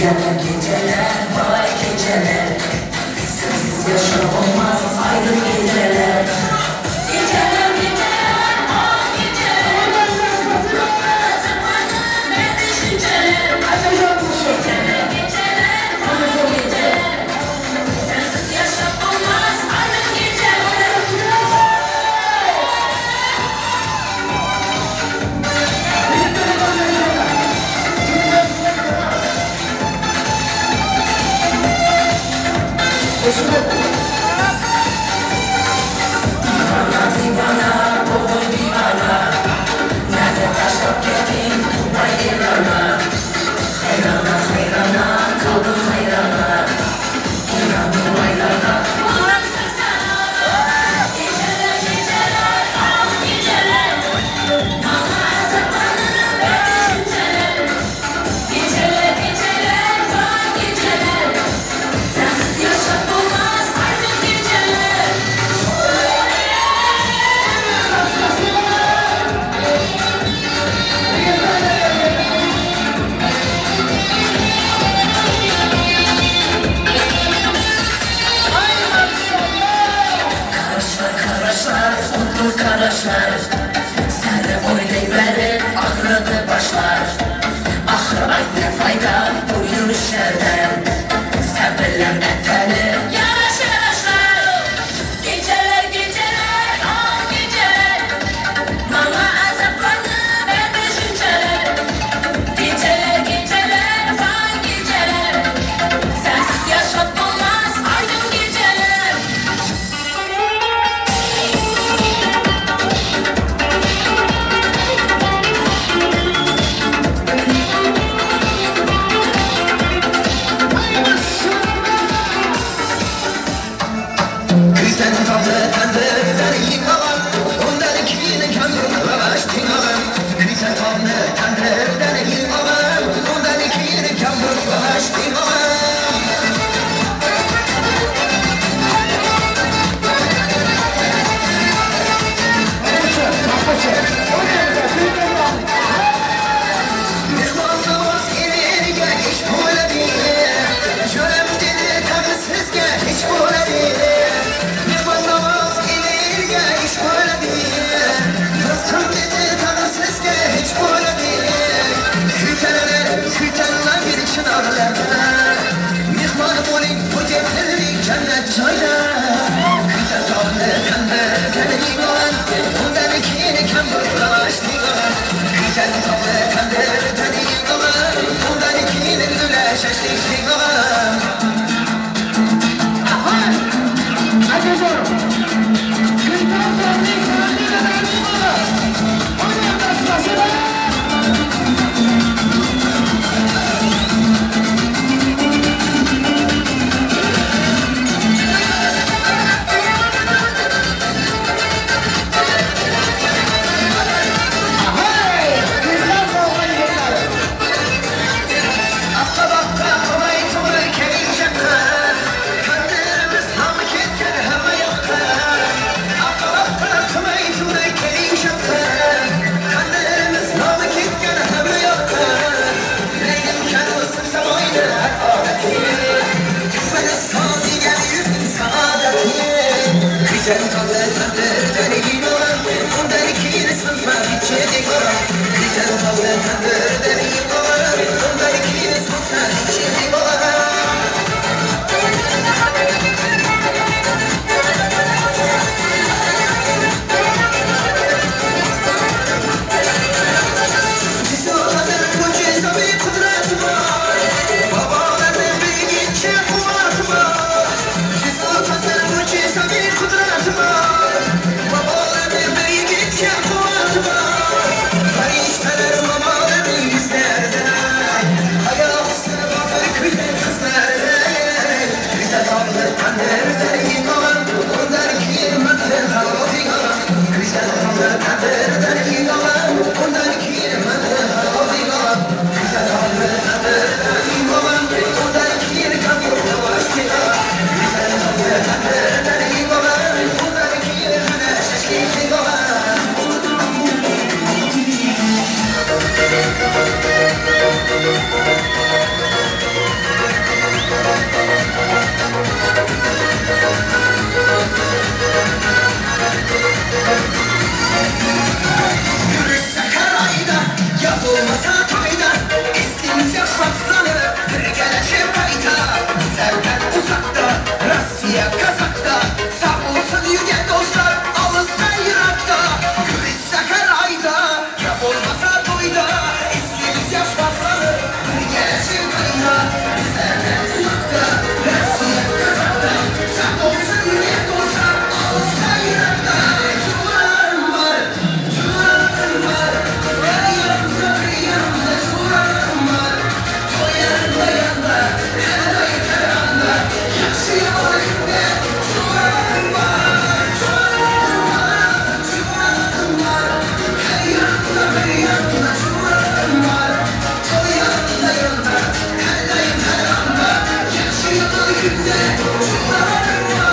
Geceler geceler vay geceler sensiz yaşam olmaz ayrı geceler. Geceler geceler vay geceler zamanı ve düşünceler. Geceler geceler vay geceler sensiz yaşam olmaz ayrı geceler. Divana divana oy divana nerede taşıp gittin vay divana. Hayrana hayrana kaldım hayrana inandım hayrana. Geceler geceler ah geceler mama zamanı ve düşünceler. Geceler geceler vay geceler sensiz yaşam olmaz ayrı geceler. Karaşlar karaşlar mutlu karaşlar senle oynayıverir ahırda başlar. Ahır aynı fayda bu yürüyüşlerden sen bilen eteli yaraş yaraşlar. Geceler geceler ah geceler mama azaplandı ve düşünceler. Geceler geceler vay geceler sensiz yaşam olmaz aydın geceler. Kristen tatlı tandırdan yıkalan ondan kine kandım baştın alan. Kristen tatlı tandırdan yıkalan ondan kine kandım baştın alan. Mehmanımız ilerige hiç böyle değil. Şöyle dedi tanısızca hiç böyle değil. Mehmanımız ilerige hiç böyle değil. Nasıl dedi tanısızca hiç böyle değil. Kütenler bir çınarlarda. Mehmanım olayım bu cepleri cennet çayda. Küten tatlı kandı olan ondan ikini kan bulaştı olan. Küten tatlı kandı olan ondan ikini güleşeşti olan. uzakta, Rusya Kazak'ta, sağ olsun yüce dostlar, Alısta Irak'ta, Gülis Sakaray'da, ya olmasa toyda, eskiyiz yaş bakları, bir gelsin kayına, bizlerden uzakta, Rusya Kazak'ta, sağ olsun yüce dostlar, Alısta Irak'ta, Curalarım var, curalarım var, her yanımda bir yanımda curalarım var, toylarında yanda, her dayı her anda, yaşıyor önümde, curalarım var, curalarım var, curalarım var, her yanımda bir yanımda curalarım var, toylarında yanda, her dayı her anda, yaşıyor önümde, curalarım var.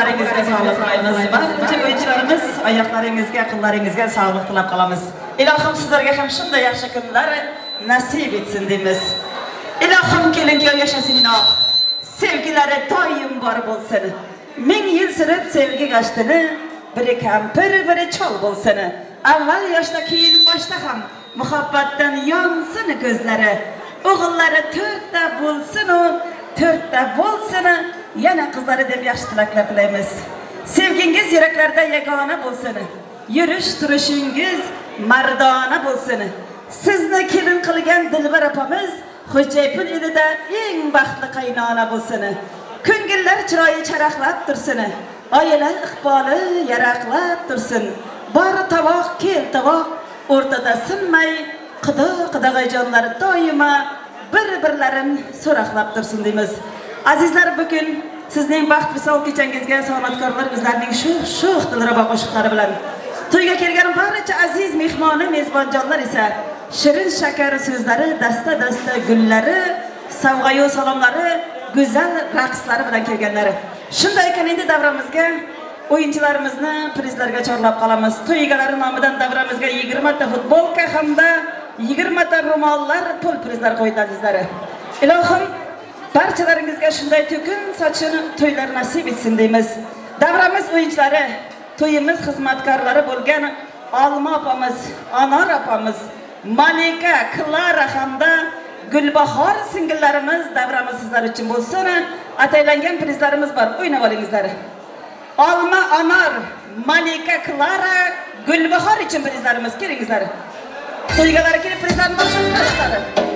Qo'llaringizga sog'lik tilaymiz. Barcha o'yinchilarimiz oyoqlaringizga, qo'llaringizga sog'lik tilab qolamiz. Ilohim sizlarga ham shunday yaxshi kunlar nasib etsin deymiz. Ilohim kelinga yashasinglar. Sevgilari doim bor bo'lsin. Ming yil sirib sevgi g'ashtini, biri kampir, biri chol bo'lsin. Avval yoshda keyin boshda ham muhabbatdan yonsin ko'zlari. O'g'illari 4 ta bo'lsin u 4 ta bo'lsin, yana qizlari deb yaxshi tilaklar tilaymiz. Sevgingiz yuraklarda yagona bo'lsin. Yurish turishingiz mardona bo'lsin. Sizni kelin qilgan Dilbar opamiz Xo'jaypur elida eng baxtli qaynona bo'lsin. Ko'ngillar chiroyi charaqlab tursin. Oilalar iqboli yaraqlab tursin. Bor tovoq kel tovoq o'rtada sinmay, qidog'ayjonlar doimo bir-birlarini so'roqlab tursin deymiz. Azizlar, bugun sizning baxt visol kechangizga san'atkorlar bizlarning sho'x dilrabo qo'shiqlari bilan to'yga kelgan barcha aziz mehmoni mezbonjonlar esa shirin shakar so'zlari, dasta-dasta gullari, savg'ayu salomlari, go'zal raqslari bilan kelganlar. Shunday ekan, endi davramizga o'yinchilarimizni prizlarga chorlab qolamiz. To'y egalari nomidan davramizga 20 ta futbolka hamda 20 ta ro'mollar pul prizlar qo'ydi azizlar. Ilohim barchalaringizga shunday to'kin sochin to'ylar nasib etsin deymiz. Davramiz o'yinchilari, to'yimiz xizmatkorlari bo'lgan Olma opamiz, Anor opamiz, Malika, Klara hamda Gulbahor singillarimiz davramiz sizlar uchun bo'lsin. Ataylangan prizlarimiz bor, o'ynab olingizlar. Olma, Anor, Malika, Klara, Gulbahor uchun prizlarimiz, kelingizlar. To'ygalari kelib prizlarni boshlaymiz.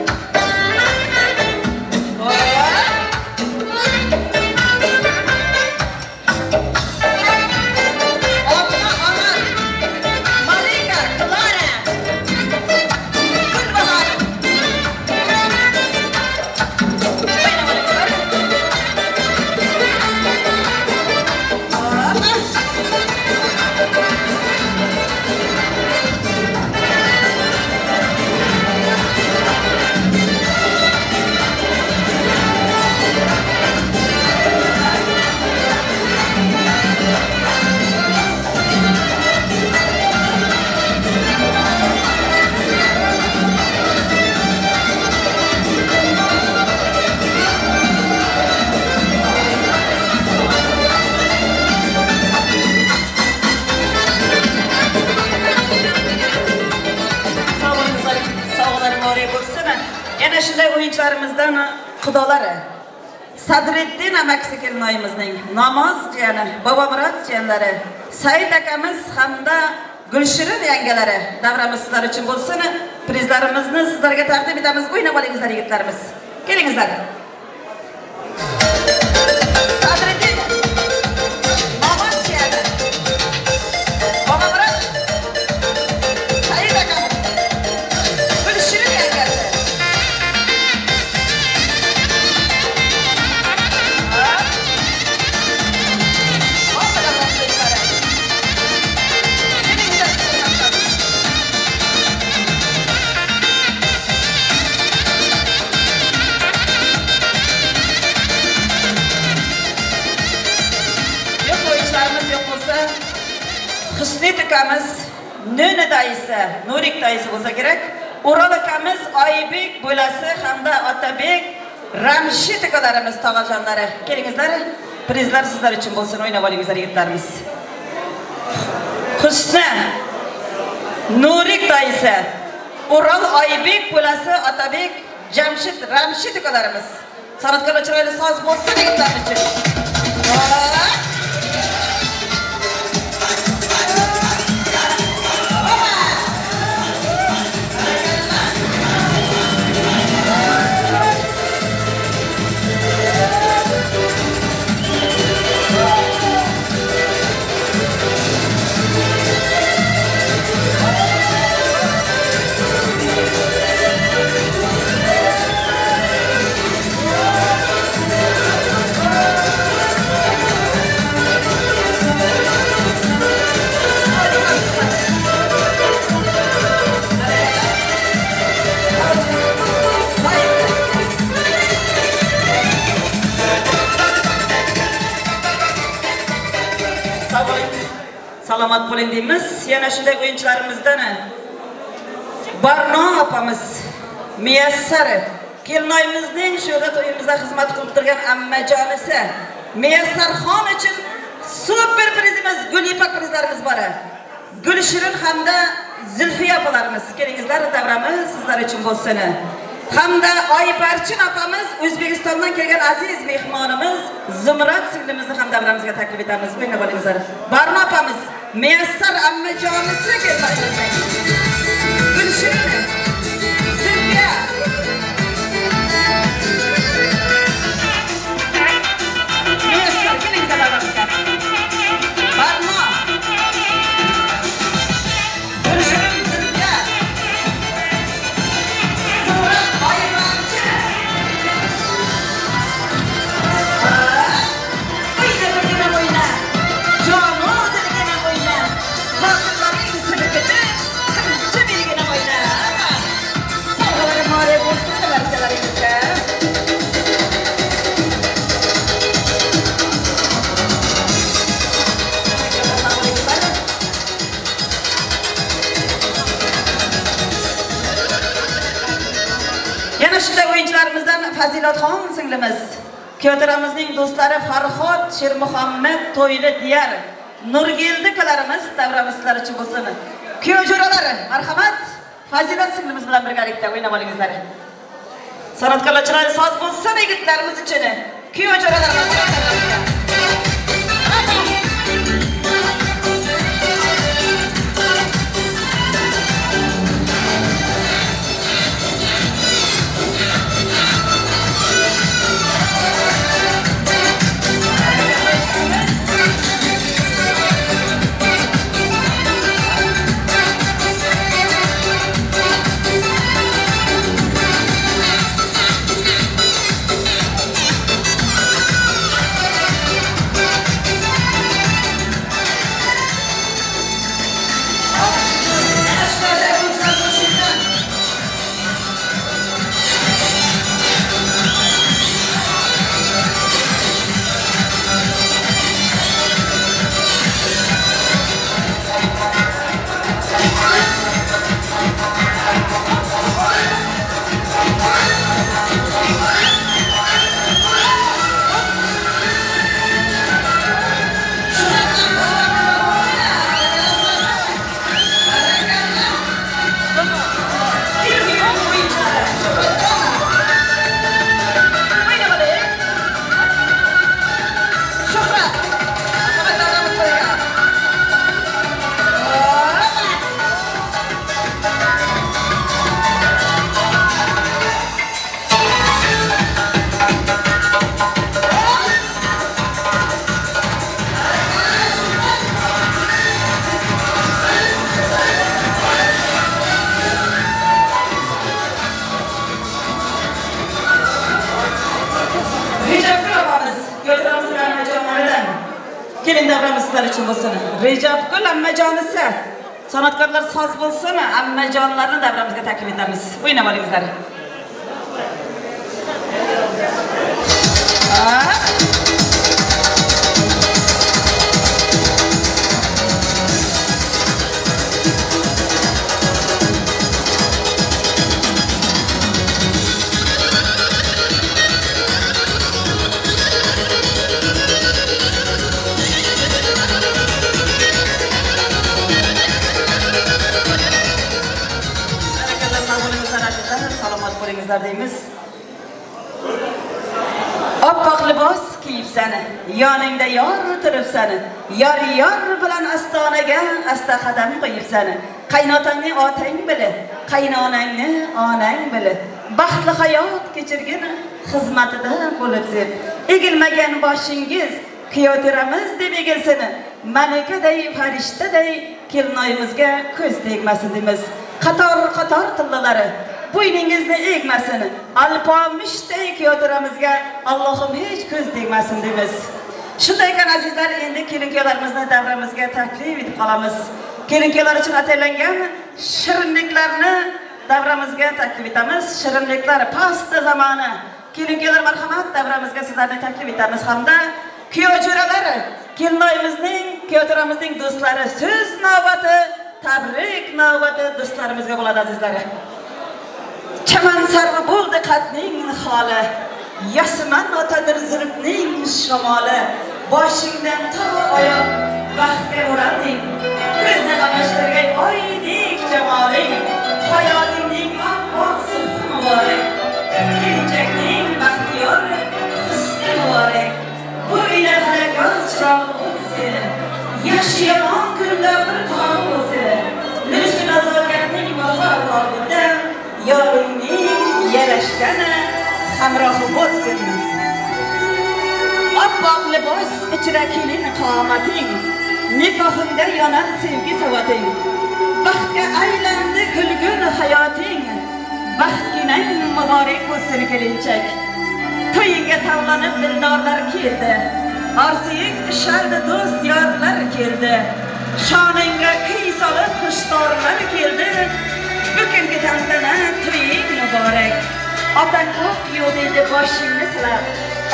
Yana shunday o'yinchilarimizdan xudolari Sadriddin amaksi kelinoyimizning namoz jiyani, Bobomurod jiyanlari, Said akamiz hamda Gulshirin yangalari davramiz sizlar uchun bo'lsin. Prizlarimizni sizlarga taqdim etamiz. O'ynab olingizlar yigitlarimiz. Kelingizlar. Sadriddin namoz jiyani, Bobomurod, Said akamiz, Gulshirin yangalari. Husnit akamiz, Nuna dayisi, Nurik dayisi bo'lsa kerak. O'rol akamiz, Oybek bo'lasi hamda Otabek, Ramshid akalarimiz tog'ajonlari. Kelingizlar, prizlar sizlar uchun bo'lsin. O'ynab olingizlar yigitlarimiz. Husna, Nurik dayisi, O'rol, Oybek bo'lasi Otabek, Jamshid, Ramshid akalarimiz. San'atkorlar chiroyli so'z bo'lsin yigitlarimiz uchun. Sağ olun. Salomat bo'ling deymiz. Yana shunday o'yinchilarimizdan Barno opamiz Miyassar kelinoyimizning sho'da to'yimizda xizmat qilib turgan ammajonisi Miyassarxon uchun super prizimiz, Gulipak prizlarimiz bor. Gulshirin hamda Zulfiya opalarimiz, kelingizlar, davramiz sizlar uchun bo'lsin. Hamda Oybarchin opamiz O'zbekistondan kelgan aziz mehmonimiz Zumrad singlimizni ham davramizga taklif etamiz. O'ynab olingizlar. Barno opamiz Miyassar ammajonisi kelmoqda. Gulshirin, Zulfiya. Miyassar kelingizlar davramizga. Barno. Gulshirin, Zulfiya. Yana shunday o'yinchilarimizdan Fazilatxon singlimiz, Kyotoramizning do'stlari Farhod Shermuhammad To'yli Diyar, Nurgeldiqalarimiz davramiz sizlar uchun bo'lsin. Kuyovjo'ralari, marhamat, Fazilat singlimiz bilan birgalikda o'ynab olingizlar. San'atkorlar chiroyli soz bo'lsin yigitlarimiz uchun. Kuyovjo'ralarimiz kelin davramiz sizlar uchun bo'lsin. Rejabgul ammajonisi. San'atkorlar soz bo'lsin, ammajonlarni davramizga taklif etamiz. O'ynab olingizlar. Salomat bo'lingizlar deymiz. Oppoq libos kiyibsan, yoningda yor turibsan, yor bilan astonaga asta qadam qo'yibsan. Qaynotangni otang bil, qaynonangni onang bil. Baxtli hayot kechirgin xizmatida bo'libsiz. Egilmagan boshingiz Kyoto'ramiz deb egilsin. Malikaday, farishtaday kelinoyimizga ko'z tegmasin deymiz. Qator tillalari bo'yningizni egmasin. Alpomishdek Kyoto'ramizga Allohim hech ko'z tegmasin deymiz. Shunday ekan azizlar, endi kelin-kuyovlarimizni davramizga taklif etib qolamiz. Kelin-kuyovlar uchun ataylangan shirinliklarni davramizga taklif etamiz. Shirinliklar pasta zamoni. Kelin-kuyovlar marhamat, davramizga sizlarni taklif etamiz hamda kuyovjo'ralari Kelinoyimizning, Pyotromizning do'stlari so'z navbati, tabrik navbati do'stlarimizga bo'ladi azizlar. Chaman sarvi bo'ldi qatning holi, yasiman otadir zulmning shamoli, boshingdan to oyoq baxtga o'ralding, ko'zni qamashtirgan oydek jamoling, hayotingning oppoq sulhi muborak, kelinchakning baxtiyor husni muborak, bu uyda harakat chirog'i bo'lsin, yaxshi yomon kunda bir tom bo'lsin, lutf nazokatning bahor oldida yoringning yarashgani hamrohi bo'lsin. Oppoq libos ichra kelin qomating, nikohingda yonar sevgi savating, baxtga aylandi kulgun hayoting, baxtginang muborak bo'lsin kelinchak. To'yingga tavlanib dildorlar keldi, orzuying ishardi do'st yorlar keldi, shoningga qiy solib xushtorlar keldi, bugungi tantana to'ying muborak. Otang oq yo'q deydi boshingni silab,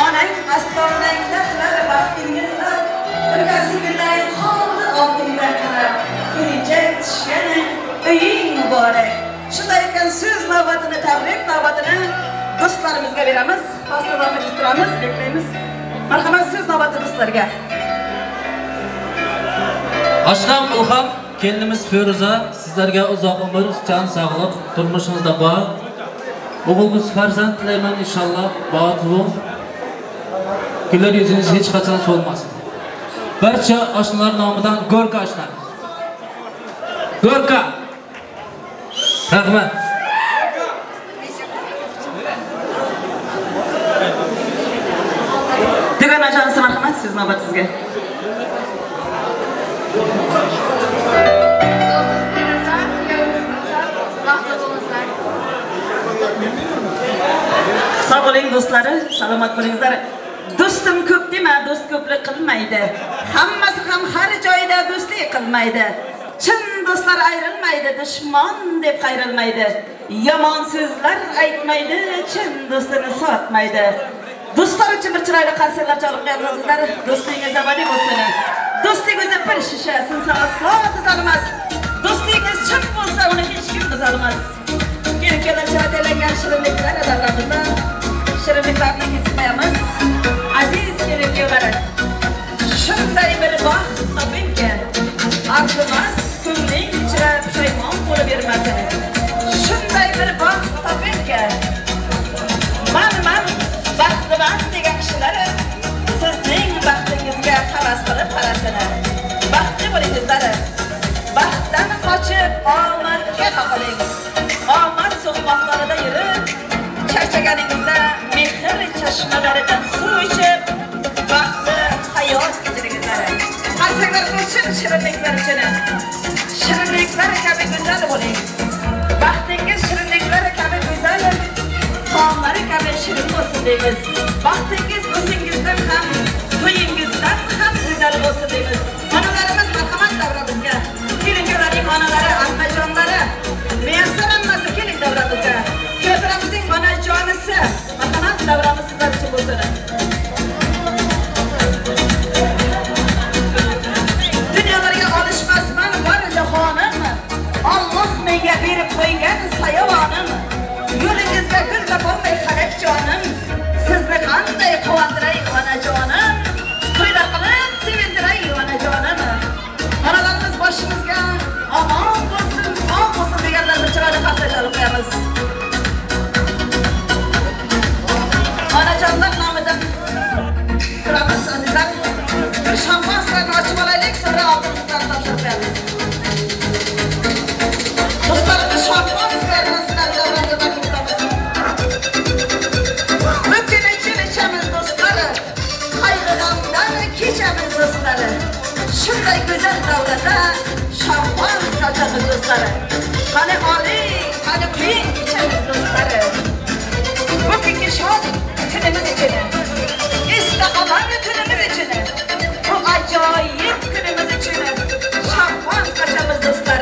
onang astonangda qilar baxtingni silab, birgasigilay qoldi oldingdan qarab, kelinchak tushgani uying muborak. Shunday ekan so'z navbatini, tabrik navbatini do'stlarimizga beramiz, fasl davom etib turamiz, beklaymiz. Marhamat, so'z navbati do'stlarga. Oshnam Ilhom, kelinimiz Feruza sizlarga uzoq umr, jon sog'lik, turmushingizda bor, o'g'il farzand tilayman inshaalloh. Bu kunlar yuzingiz hech qachon so'lmasin. Barcha oshnalar nomidan Gorka oshna. Gorka. Rahmat. Degan ajansi marhamat, siz navbat sizga. Sog' bo'ling do'stlari, salomat bo'linglar. Do'stim ko'p dema, do'st ko'plik qilmaydi. Hammasi ham har joyda do'stlik qilmaydi. Chin do'stlar ayrilmaydi, dushman deb qayrilmaydi. Yomon so'zlar aytmaydi, chin do'stini sotmaydi. Do'stlar uchun bir chiroyli qarsaklar chalib qo'yamizlar. Do'stingiz abadiy bo'lsin. Do'stlik o'zi bir shisha, sinsa aslo tuzalmas. Do'stingiz chin bo'lsa, uni hech kim buzolmas. Kelib-kelib chiratelangan shirinliklar adalamizda shirinliklarni kesmayamiz. Aziz kelin-kuyovlar, shunday bir baxt topingki, arzimas ko'ngling ichra pushaymon bo'lib bermasin. Shunday bir baxt topingki, man baxtliman degan kishilar sizning baxtingizga havas qilib qarasinlar. Baxtli bo'lingizlar. Baxtdan qochib omadga qoqiling. Omad so'qmoqlarida yurib, charchaganingizda mehr chashmalaridan suv ichib, baxtli hayot kechiringizlar. Qarsaklar uchun shirinliklar uchun. Shirinliklar kabi go'zal bo'ling. Baxtingiz shirinliklar kabi go'zal, taomlari kabi shirin bo'lsin deymiz. Baxtingiz o'zingizdan ham, to'yingizdan ham go'zal bo'lsin deymiz. Onalarimiz marhamat davramizga. Kelinlarning onalari, ammajonlari, muyassar ammasi keling davramizga. Ko'zlarimizning onajonisi, marhamat davramiz sizlar uchun bo'lsin. Dunyolarga olishmasman bor jahonim, Alloh menga berib qo'ygan sayovonim. Yo'lingizga gul topolmay halak jonim, sizni qanday quvontiray onajonim, to'ylar qilib sevintiray onajonim. Onalarimiz boshimizga omon bo'lsin, sog' bo'lsin deganlarni chiroyli qarsaklar olib qo'yamiz. Onajonlar nomidan turamiz azizlar. Bir shampanskani ochib olaylik, so'ngra oltinlarni topshirib qo'yamiz. Do'stlarimiz shampanskani sizlar davomida taklif etamiz. Bugun ichamiz do'stlar, qayg'udan kechamiz do'stlar. Shunday go'zal davrada shampanska ochamiz do'stlar. Qani oling, qani qiyin ichamiz do'stlar. Bugungi shod kunimiz uchun, istiqomat kunimiz uchun, bu ajoyib kunimiz uchun shampanska ochamiz do'stlar.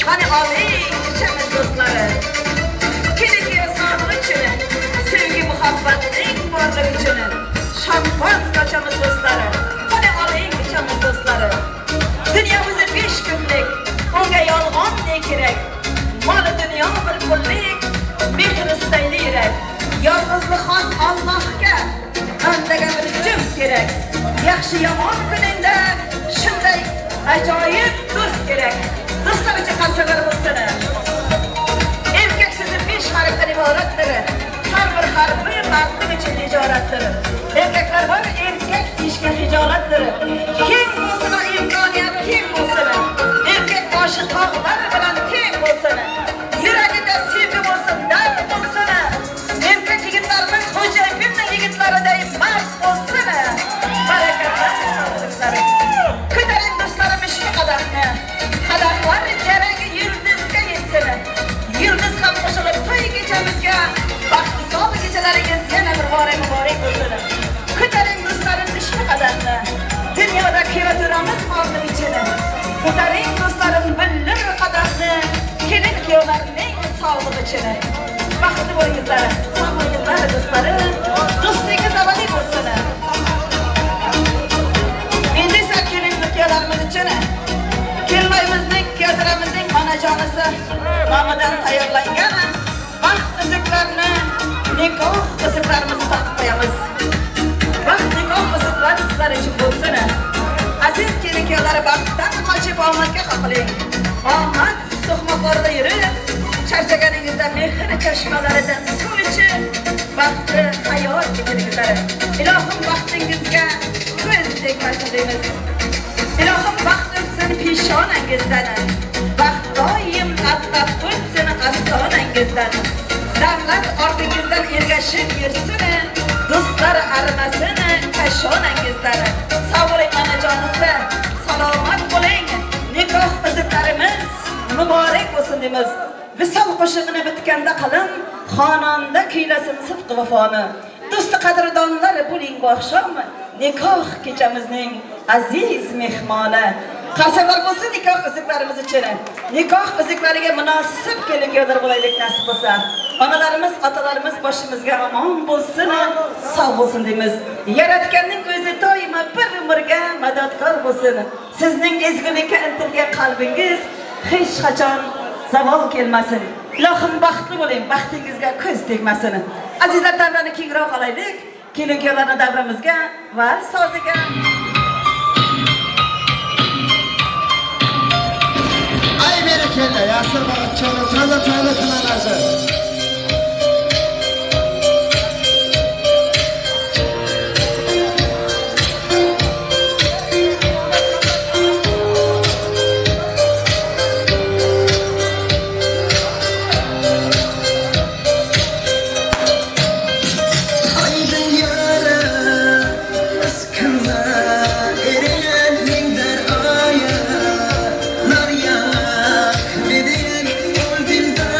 Qani oling, ichamiz do'stlar. Kelajak sog'liq uchun, sevgi muhabbatning borligi uchun shampanska ochamiz do'stlar. Qani oling, ichamiz Allohga bandaga bir jim kerak. Yaxshi yomon kuningda shunday ajoyib do'st kerak. Do'stlar uchun qanchalar bo'lsin. Erkak so'zi 5 harfdan iboratdir. Har bir harfi mardlik uchun ijoratdir. Erkaklar bor, erkak ishga hijolatdir. Keng bo'lsin imkoniyat, keng bo'lsin. Erkak boshi tog'lar bilan keng bo'lsin. Yuragida sevgi bo'lsin, dard bo'lsin. Erkak yigitlarning xo'jayinning yigitlariday mard bo'lsin. Barakatlar. Ko'taring do'stlarim ishni qadamni. Qadamlar jaragi yulduzga yetsin. Yulduz ham qo'shilib to'y kechamizga baxtli so'z kechalaringiz yana bir bora muborak bo'lsin. Ko'taring do'stlarim ishni qadamni. Dunyoda kuyovlarimiz orning ichini. Ko'taring do'stlarim billir qadamni. Kelin kuyovlarning sog'lig'i ichini. Baxtli bo'lingizlar. Sog' bo'lingizlar do'stlarim. Do'stligingiz abadiy bo'lsin. Endi esa kelin kuyovlarimiz ichini. Kelmayimizning kuyovlarimizning onajonisi nomidan tayyorlangan baxt qiziqlarni nikoh qiziqlarimizni taqib qo'yamiz. Baxt nikoh qiziqlari sizlar uchun bo'lsin. Aziz kelin-kuyovlar baxtdan qochib omadga qoqiling. Omad so'xmoqlarda yurib, charchaganingizda mehr chashmalaridan suv ichib, baxtli hayot kechirgizlar. Ilohim baxtingizga ko'z tegmasin deymiz. Ilohim baxt o'tsin peshonangizdan. Baxt doim qatqab o'tsin astonangizdan. Davlat ortingizdan ergashib yursin. Do'stlar arimasin kashonangizdan. Sog' bo'ling onajonisi, salomat bo'ling. Nikoh qiziqlarimiz muborak bo'lsin deymiz. Visol qo'shig'ini bitganda qalin xononda kuylasin sidq vafoni. Do'sti qadrdonlar bo'ling bu oqshom nikoh kechamizning aziz mehmoni. Qasamlar bo'lsin nikoh qiziqlarimiz uchun. Nikoh qiziqlariga munosib kelin-kuyovlar bo'laylik nasib bo'lsa. Onalarimiz, otalarimiz boshimizga omon bo'lsin, sog' bo'lsin deymiz. Yaratganning o'zi doimo bir umrga madadkor bo'lsin. Sizning ezgulikka intilgan qalbingiz hech qachon zavol kelmasin. Ilohim baxtli bo'ling, baxtingizga ko'z tegmasin. Azizlar, davrani kengroq olaylik. Kelin-kuyovlarni davramizga va so'ziga Ay berekelle, Yasir Bağatçı'nın taze kılanası. Dilden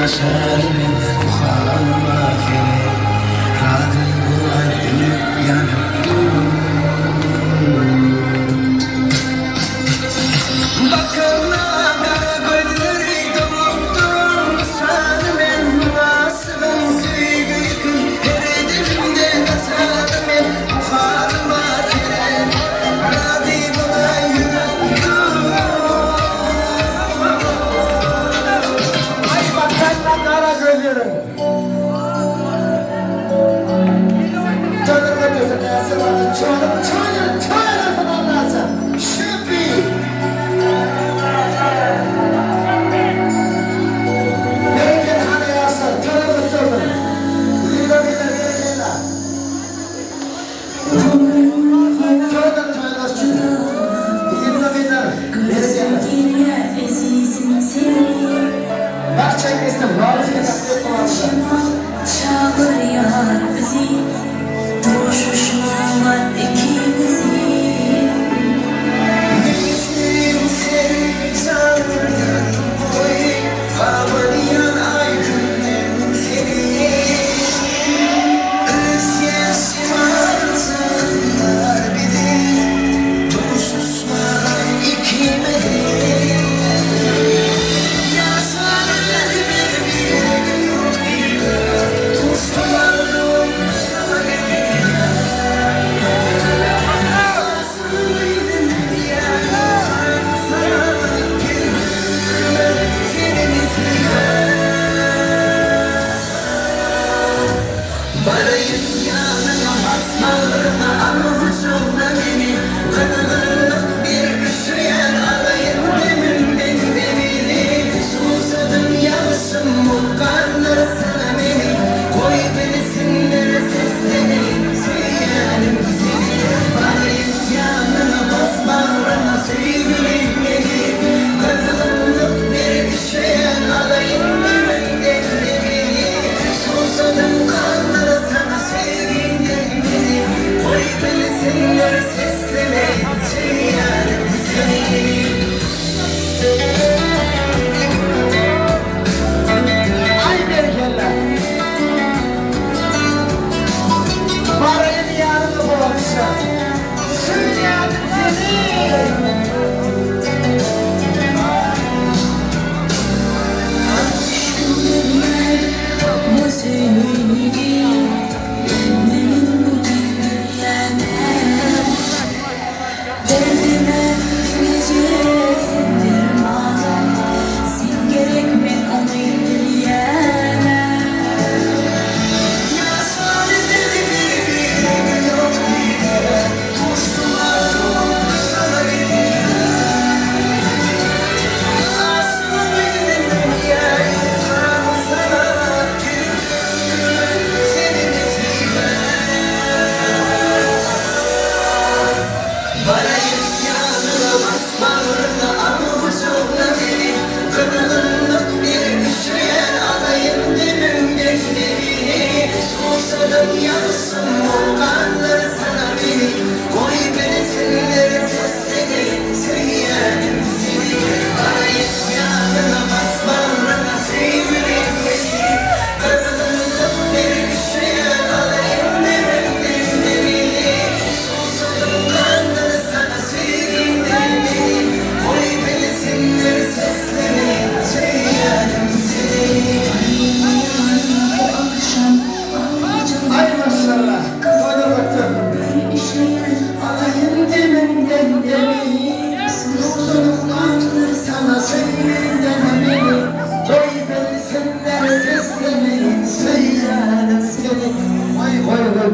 yaşarım muhabba fere Radılar ölüp yanıp Bakımla kara gözleri doluptum Sadım en nasılım süygü yıkın Eredimde kasadım en muhabba fere Radılar yürüp Kara gözlerim. Tanrı'nın gözüne yaslandı. Çoğunun falan lazım. Şüphi. Nereden hani yaslan? Tanrı'nın gözüne. Lila lila lila lila. Çoğunun tanrısı. Lila lila. Nereden? Bak çekmiştim, razı edip Çağır yar bizi, coşuşmalar ikimizi. Nefsim seni sanırdan koy, havalayan aykırım seni. Özyesim artılar bizi, coşuşmalar ikimizi.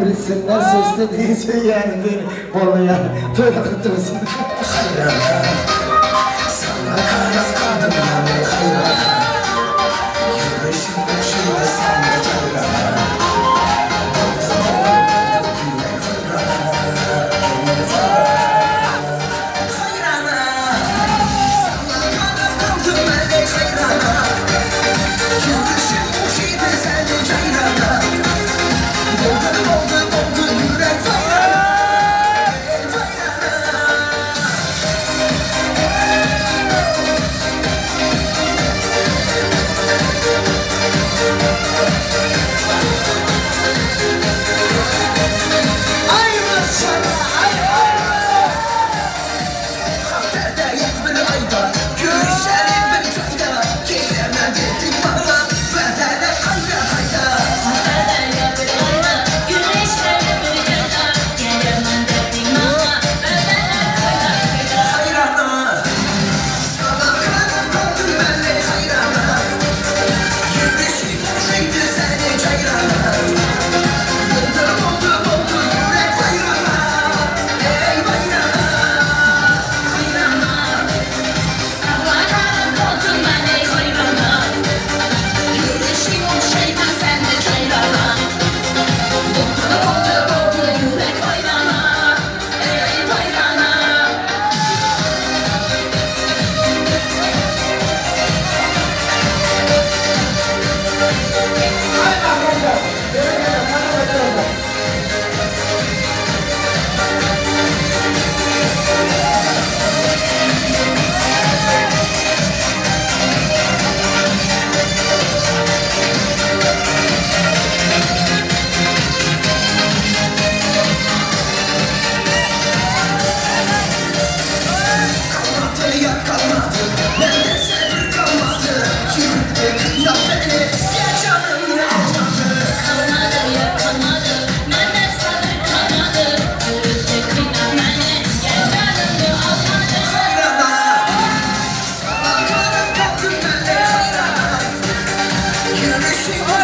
Bilsinler sesle şey yani vallahi ya böyle akıttırsın. Sana karas kaldım yani hayran. Yürüyüşün başında sen de hayran.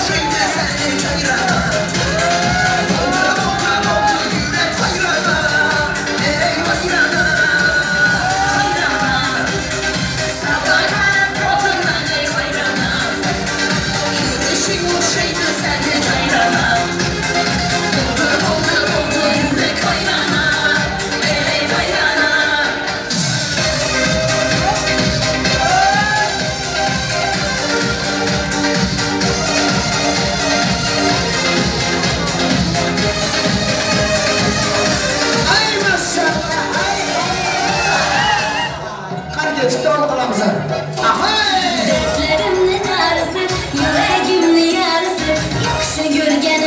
Şeyde seni çayırana Doldur doldur doldur yürek hayrana Ey hayrana Hayrana Sabahlar kapından ey hayrana Yürüyüşün o şeyde seni çayırana Doldur doldur doldur yürek hayrana Ey hayrana Ay maşallah ay Qanday chiqdi ol qilamiz Ahay Dertlerimni darisi, yüreğimni yarısı Yaxshi görgani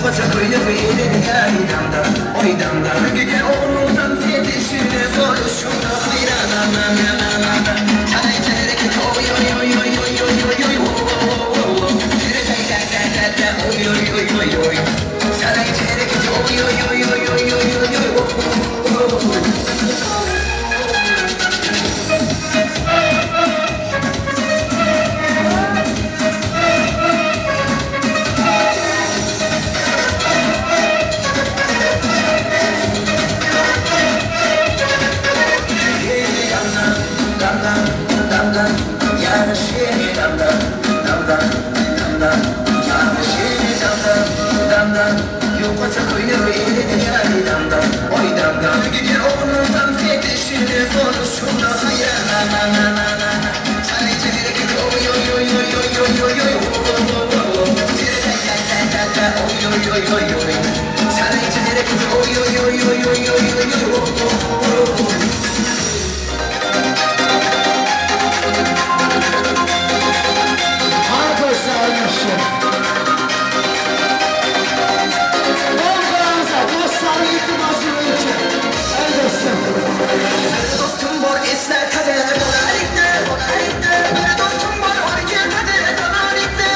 Yoksa koyuyor elini yaydamda Oydamda Gece oğlundan tedişini Konuşumda hayranananananana Sana içerek oy oy oy oy oy oy oy oy Oy oy oy oy oy Sana içerek oy oy oy oy oy oy oy Yoksa koyuyor elini yaydamda Oydamda Gece oğlundan tedişini Konuşumda hayrananananana Sana içerek oy oy oy oy oy oy oy oy Oy oy oy oy oy Sana içerek oy oy oy oy oy oy oy Arkadaşlar yaşa. Dostlarım iltimasını için. El dostum. Dostum var esler kader Donalikte Dostum var hareket kader Donalikte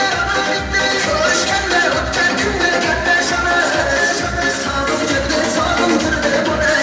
Çalışkanlar öpten günler Gökler şanı Sağım cebde sağım kırdı Bana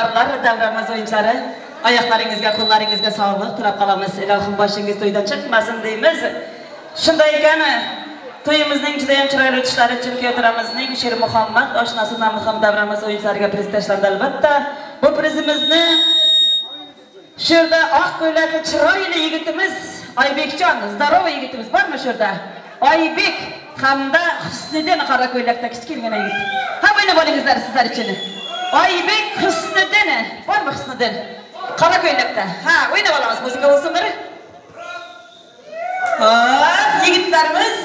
Aybdorlar, davramiz o'yinchilari, oyoqlaringizga, qo'llaringizga sog'lik tilab qolamiz. Ilohim boshingiz to'ydan chiqmasin deymiz. Shunday ekan, to'yimizning juda ham chiroyli o'tishlari uchun Kyotoramizning Sher Muhammad oshnasi Namxon davramiz o'yinchilariga priz tashlandi albatta. Bu prizimizni shu yerda oq ko'ylakli chiroyli yigitimiz Oybekjon, здоровый yigitimiz bormi shu yerda? Oybek hamda Husniddin qora ko'ylakda kichkina yigit. Ha, o'ynab olingizlar sizlar uchun. Oybek Husniddin, bormi Husniddin? Qora ko'ylakda. Ha, o'ynab olamiz, muzika bo'lsin bir. Hop, yigitlarimiz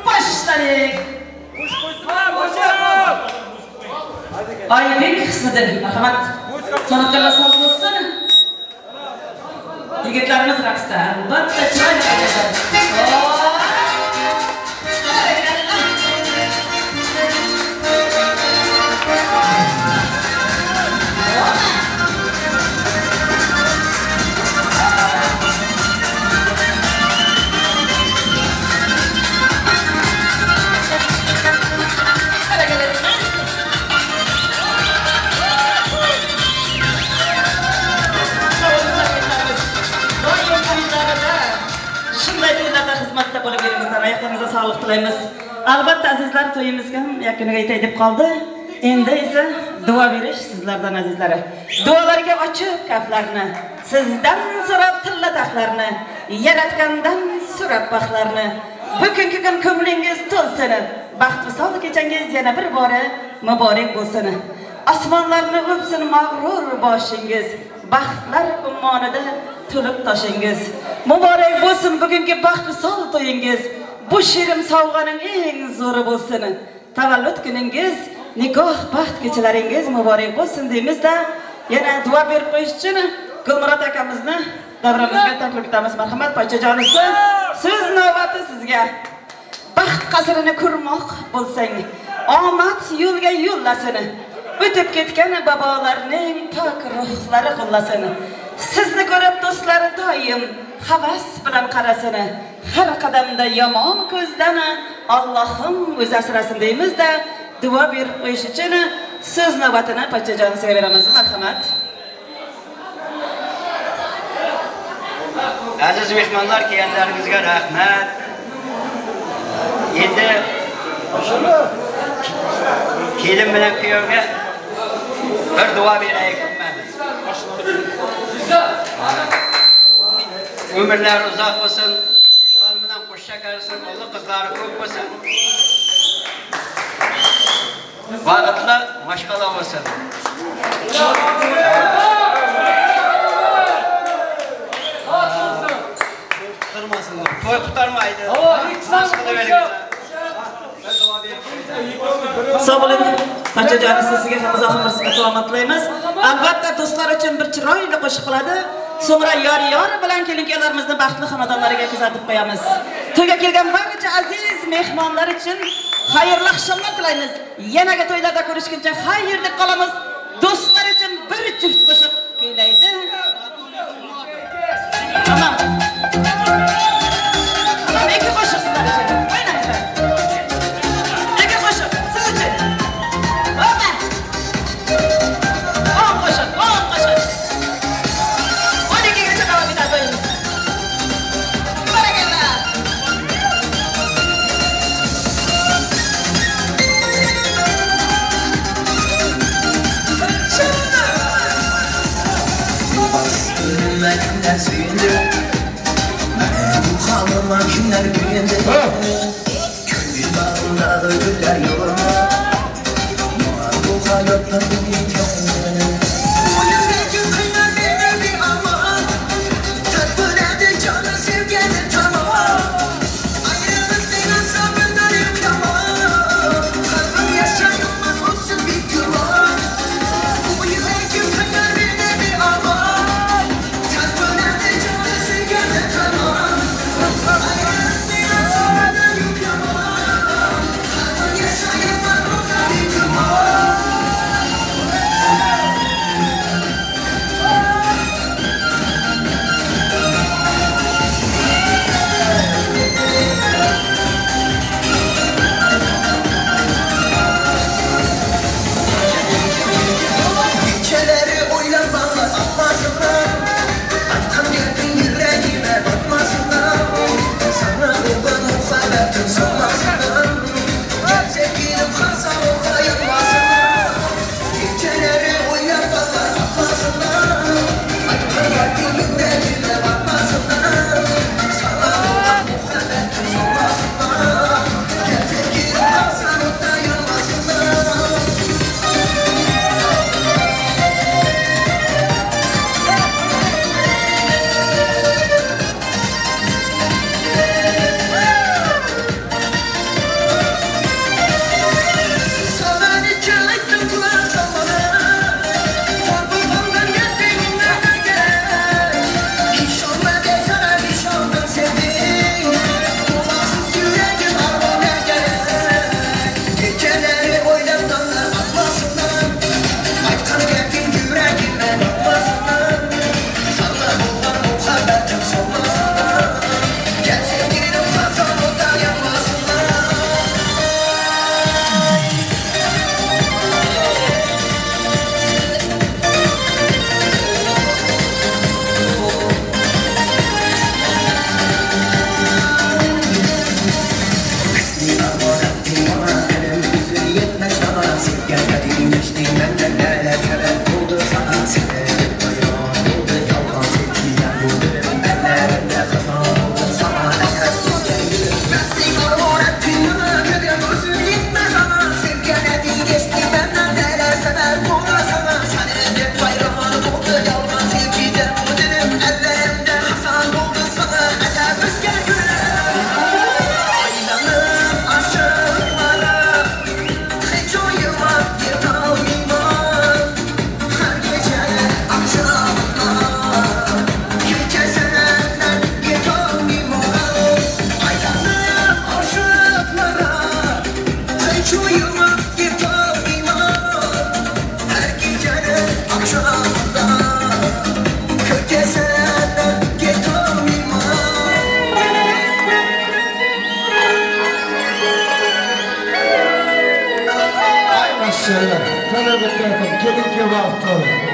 başladik. Oybek Husniddin, marhamat. Sanatkorlar so'z bo'lsin. Yigitlarimiz raqsda. Albatta chiroyli aytadi. Xizmatda bo'lib beringizlar, oyoqlaringizga sog'lik tilaymiz. Albatta azizlar, to'yimizga yakuniga yetay deb qoldi. Endi esa duo berish sizlardan azizlari. Duolarga ochib kaflarni, sizdan so'rab tilla taxtlarni, yaratgandan so'rab baxtlarni. Bugungi kun ko'nglingiz to'lsin, baxt visol kechangiz yana bir bora muborak bo'lsin. Osmonlarni o'psin mag'rur boshingiz, baxtlar ummonida to'lib toshingiz. Muborak bo'lsin bugungi baxt visol to'yingiz. Bu shirin sovg'aning eng zo'ri bo'lsin. Tavallud kuningiz, nikoh baxt kechalaringiz muborak bo'lsin deymizda, yana duo berib qo'yish uchun Gulmurod akamizni davramizga taklif etamiz. Marhamat Poychajonisi, siz navbati sizga. Baxt qasrini kurmoq bo'lsang, omad yo'lga yo'llasin. O'tib ketgan babolarning pok ruhlari xullasin. Sizni ko'rib do'stlari doim havas bilan qarasin. Har qadamda yomon ko'zdan Allohim o'zi asrasin deymizda, duo berib qo'yish uchun so'z navbatini Poychajonisiga beramiz. Marhamat. Aziz mehmonlar, kelganlaringizga rahmat. Endi kelin bilan kuyovga bir duo beraylik. Ömürler uzak olsun, kuşkan bilan qo'shcha qarsin, o'g'il qizlari ko'p bo'lsin. Vaqtlar mashg'ula bo'lsin. To'y qutarmaydi. Sog' bo'ling. Poychajonisi sizga ham uzoq umr salomat tilaymiz. Albatta do'stlar uchun bir chiroyli qo'shiq qiladi. So'ngra yor bilan kelin-kuyovlarimizni baxtli xonadonlariga kuzatib qo'yamiz. To'yga kelgan barcha aziz mehmonlar uchun xayrli oqshomlar tilaymiz. Yanaga to'ylarda ko'rishguncha xayr deb qolamiz. Do'stlar uchun bir juft qo'shiq kuylaydi. Tamam. Ikki qo'shiq sizlar uchun. O'ynanglar. Ikki qo'shiq siz uchun. O'yna. On qo'shiq. Günler suyundu, bu halıma günler büyüdü. Gönül bağında güller yoluma, bu hayatta bir yolunu. Bu yüreğim kıyar beni bir aman, tatlıladı canı sevgeni tamam. Ayrılık denen sabırdan yıkamam, kalbim yaşayılmaz olsun bir güman. Bu yüreğim kıyar beni bir aman. bitirdim. Kelinki vaqti.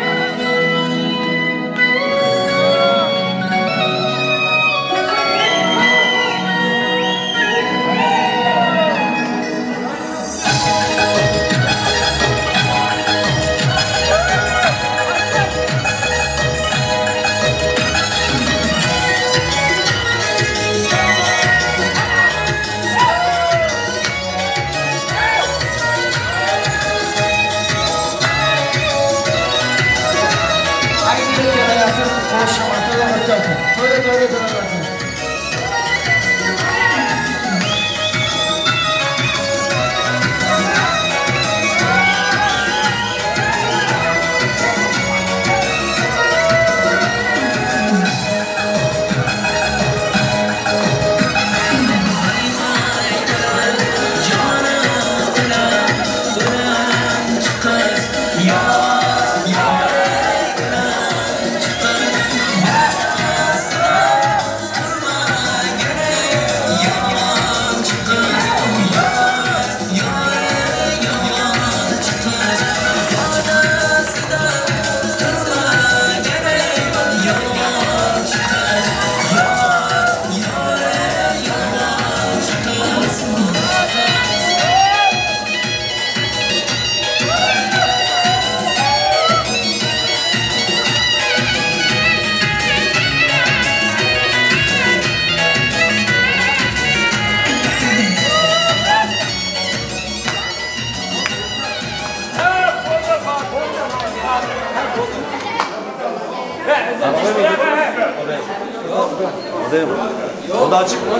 O da açık mı?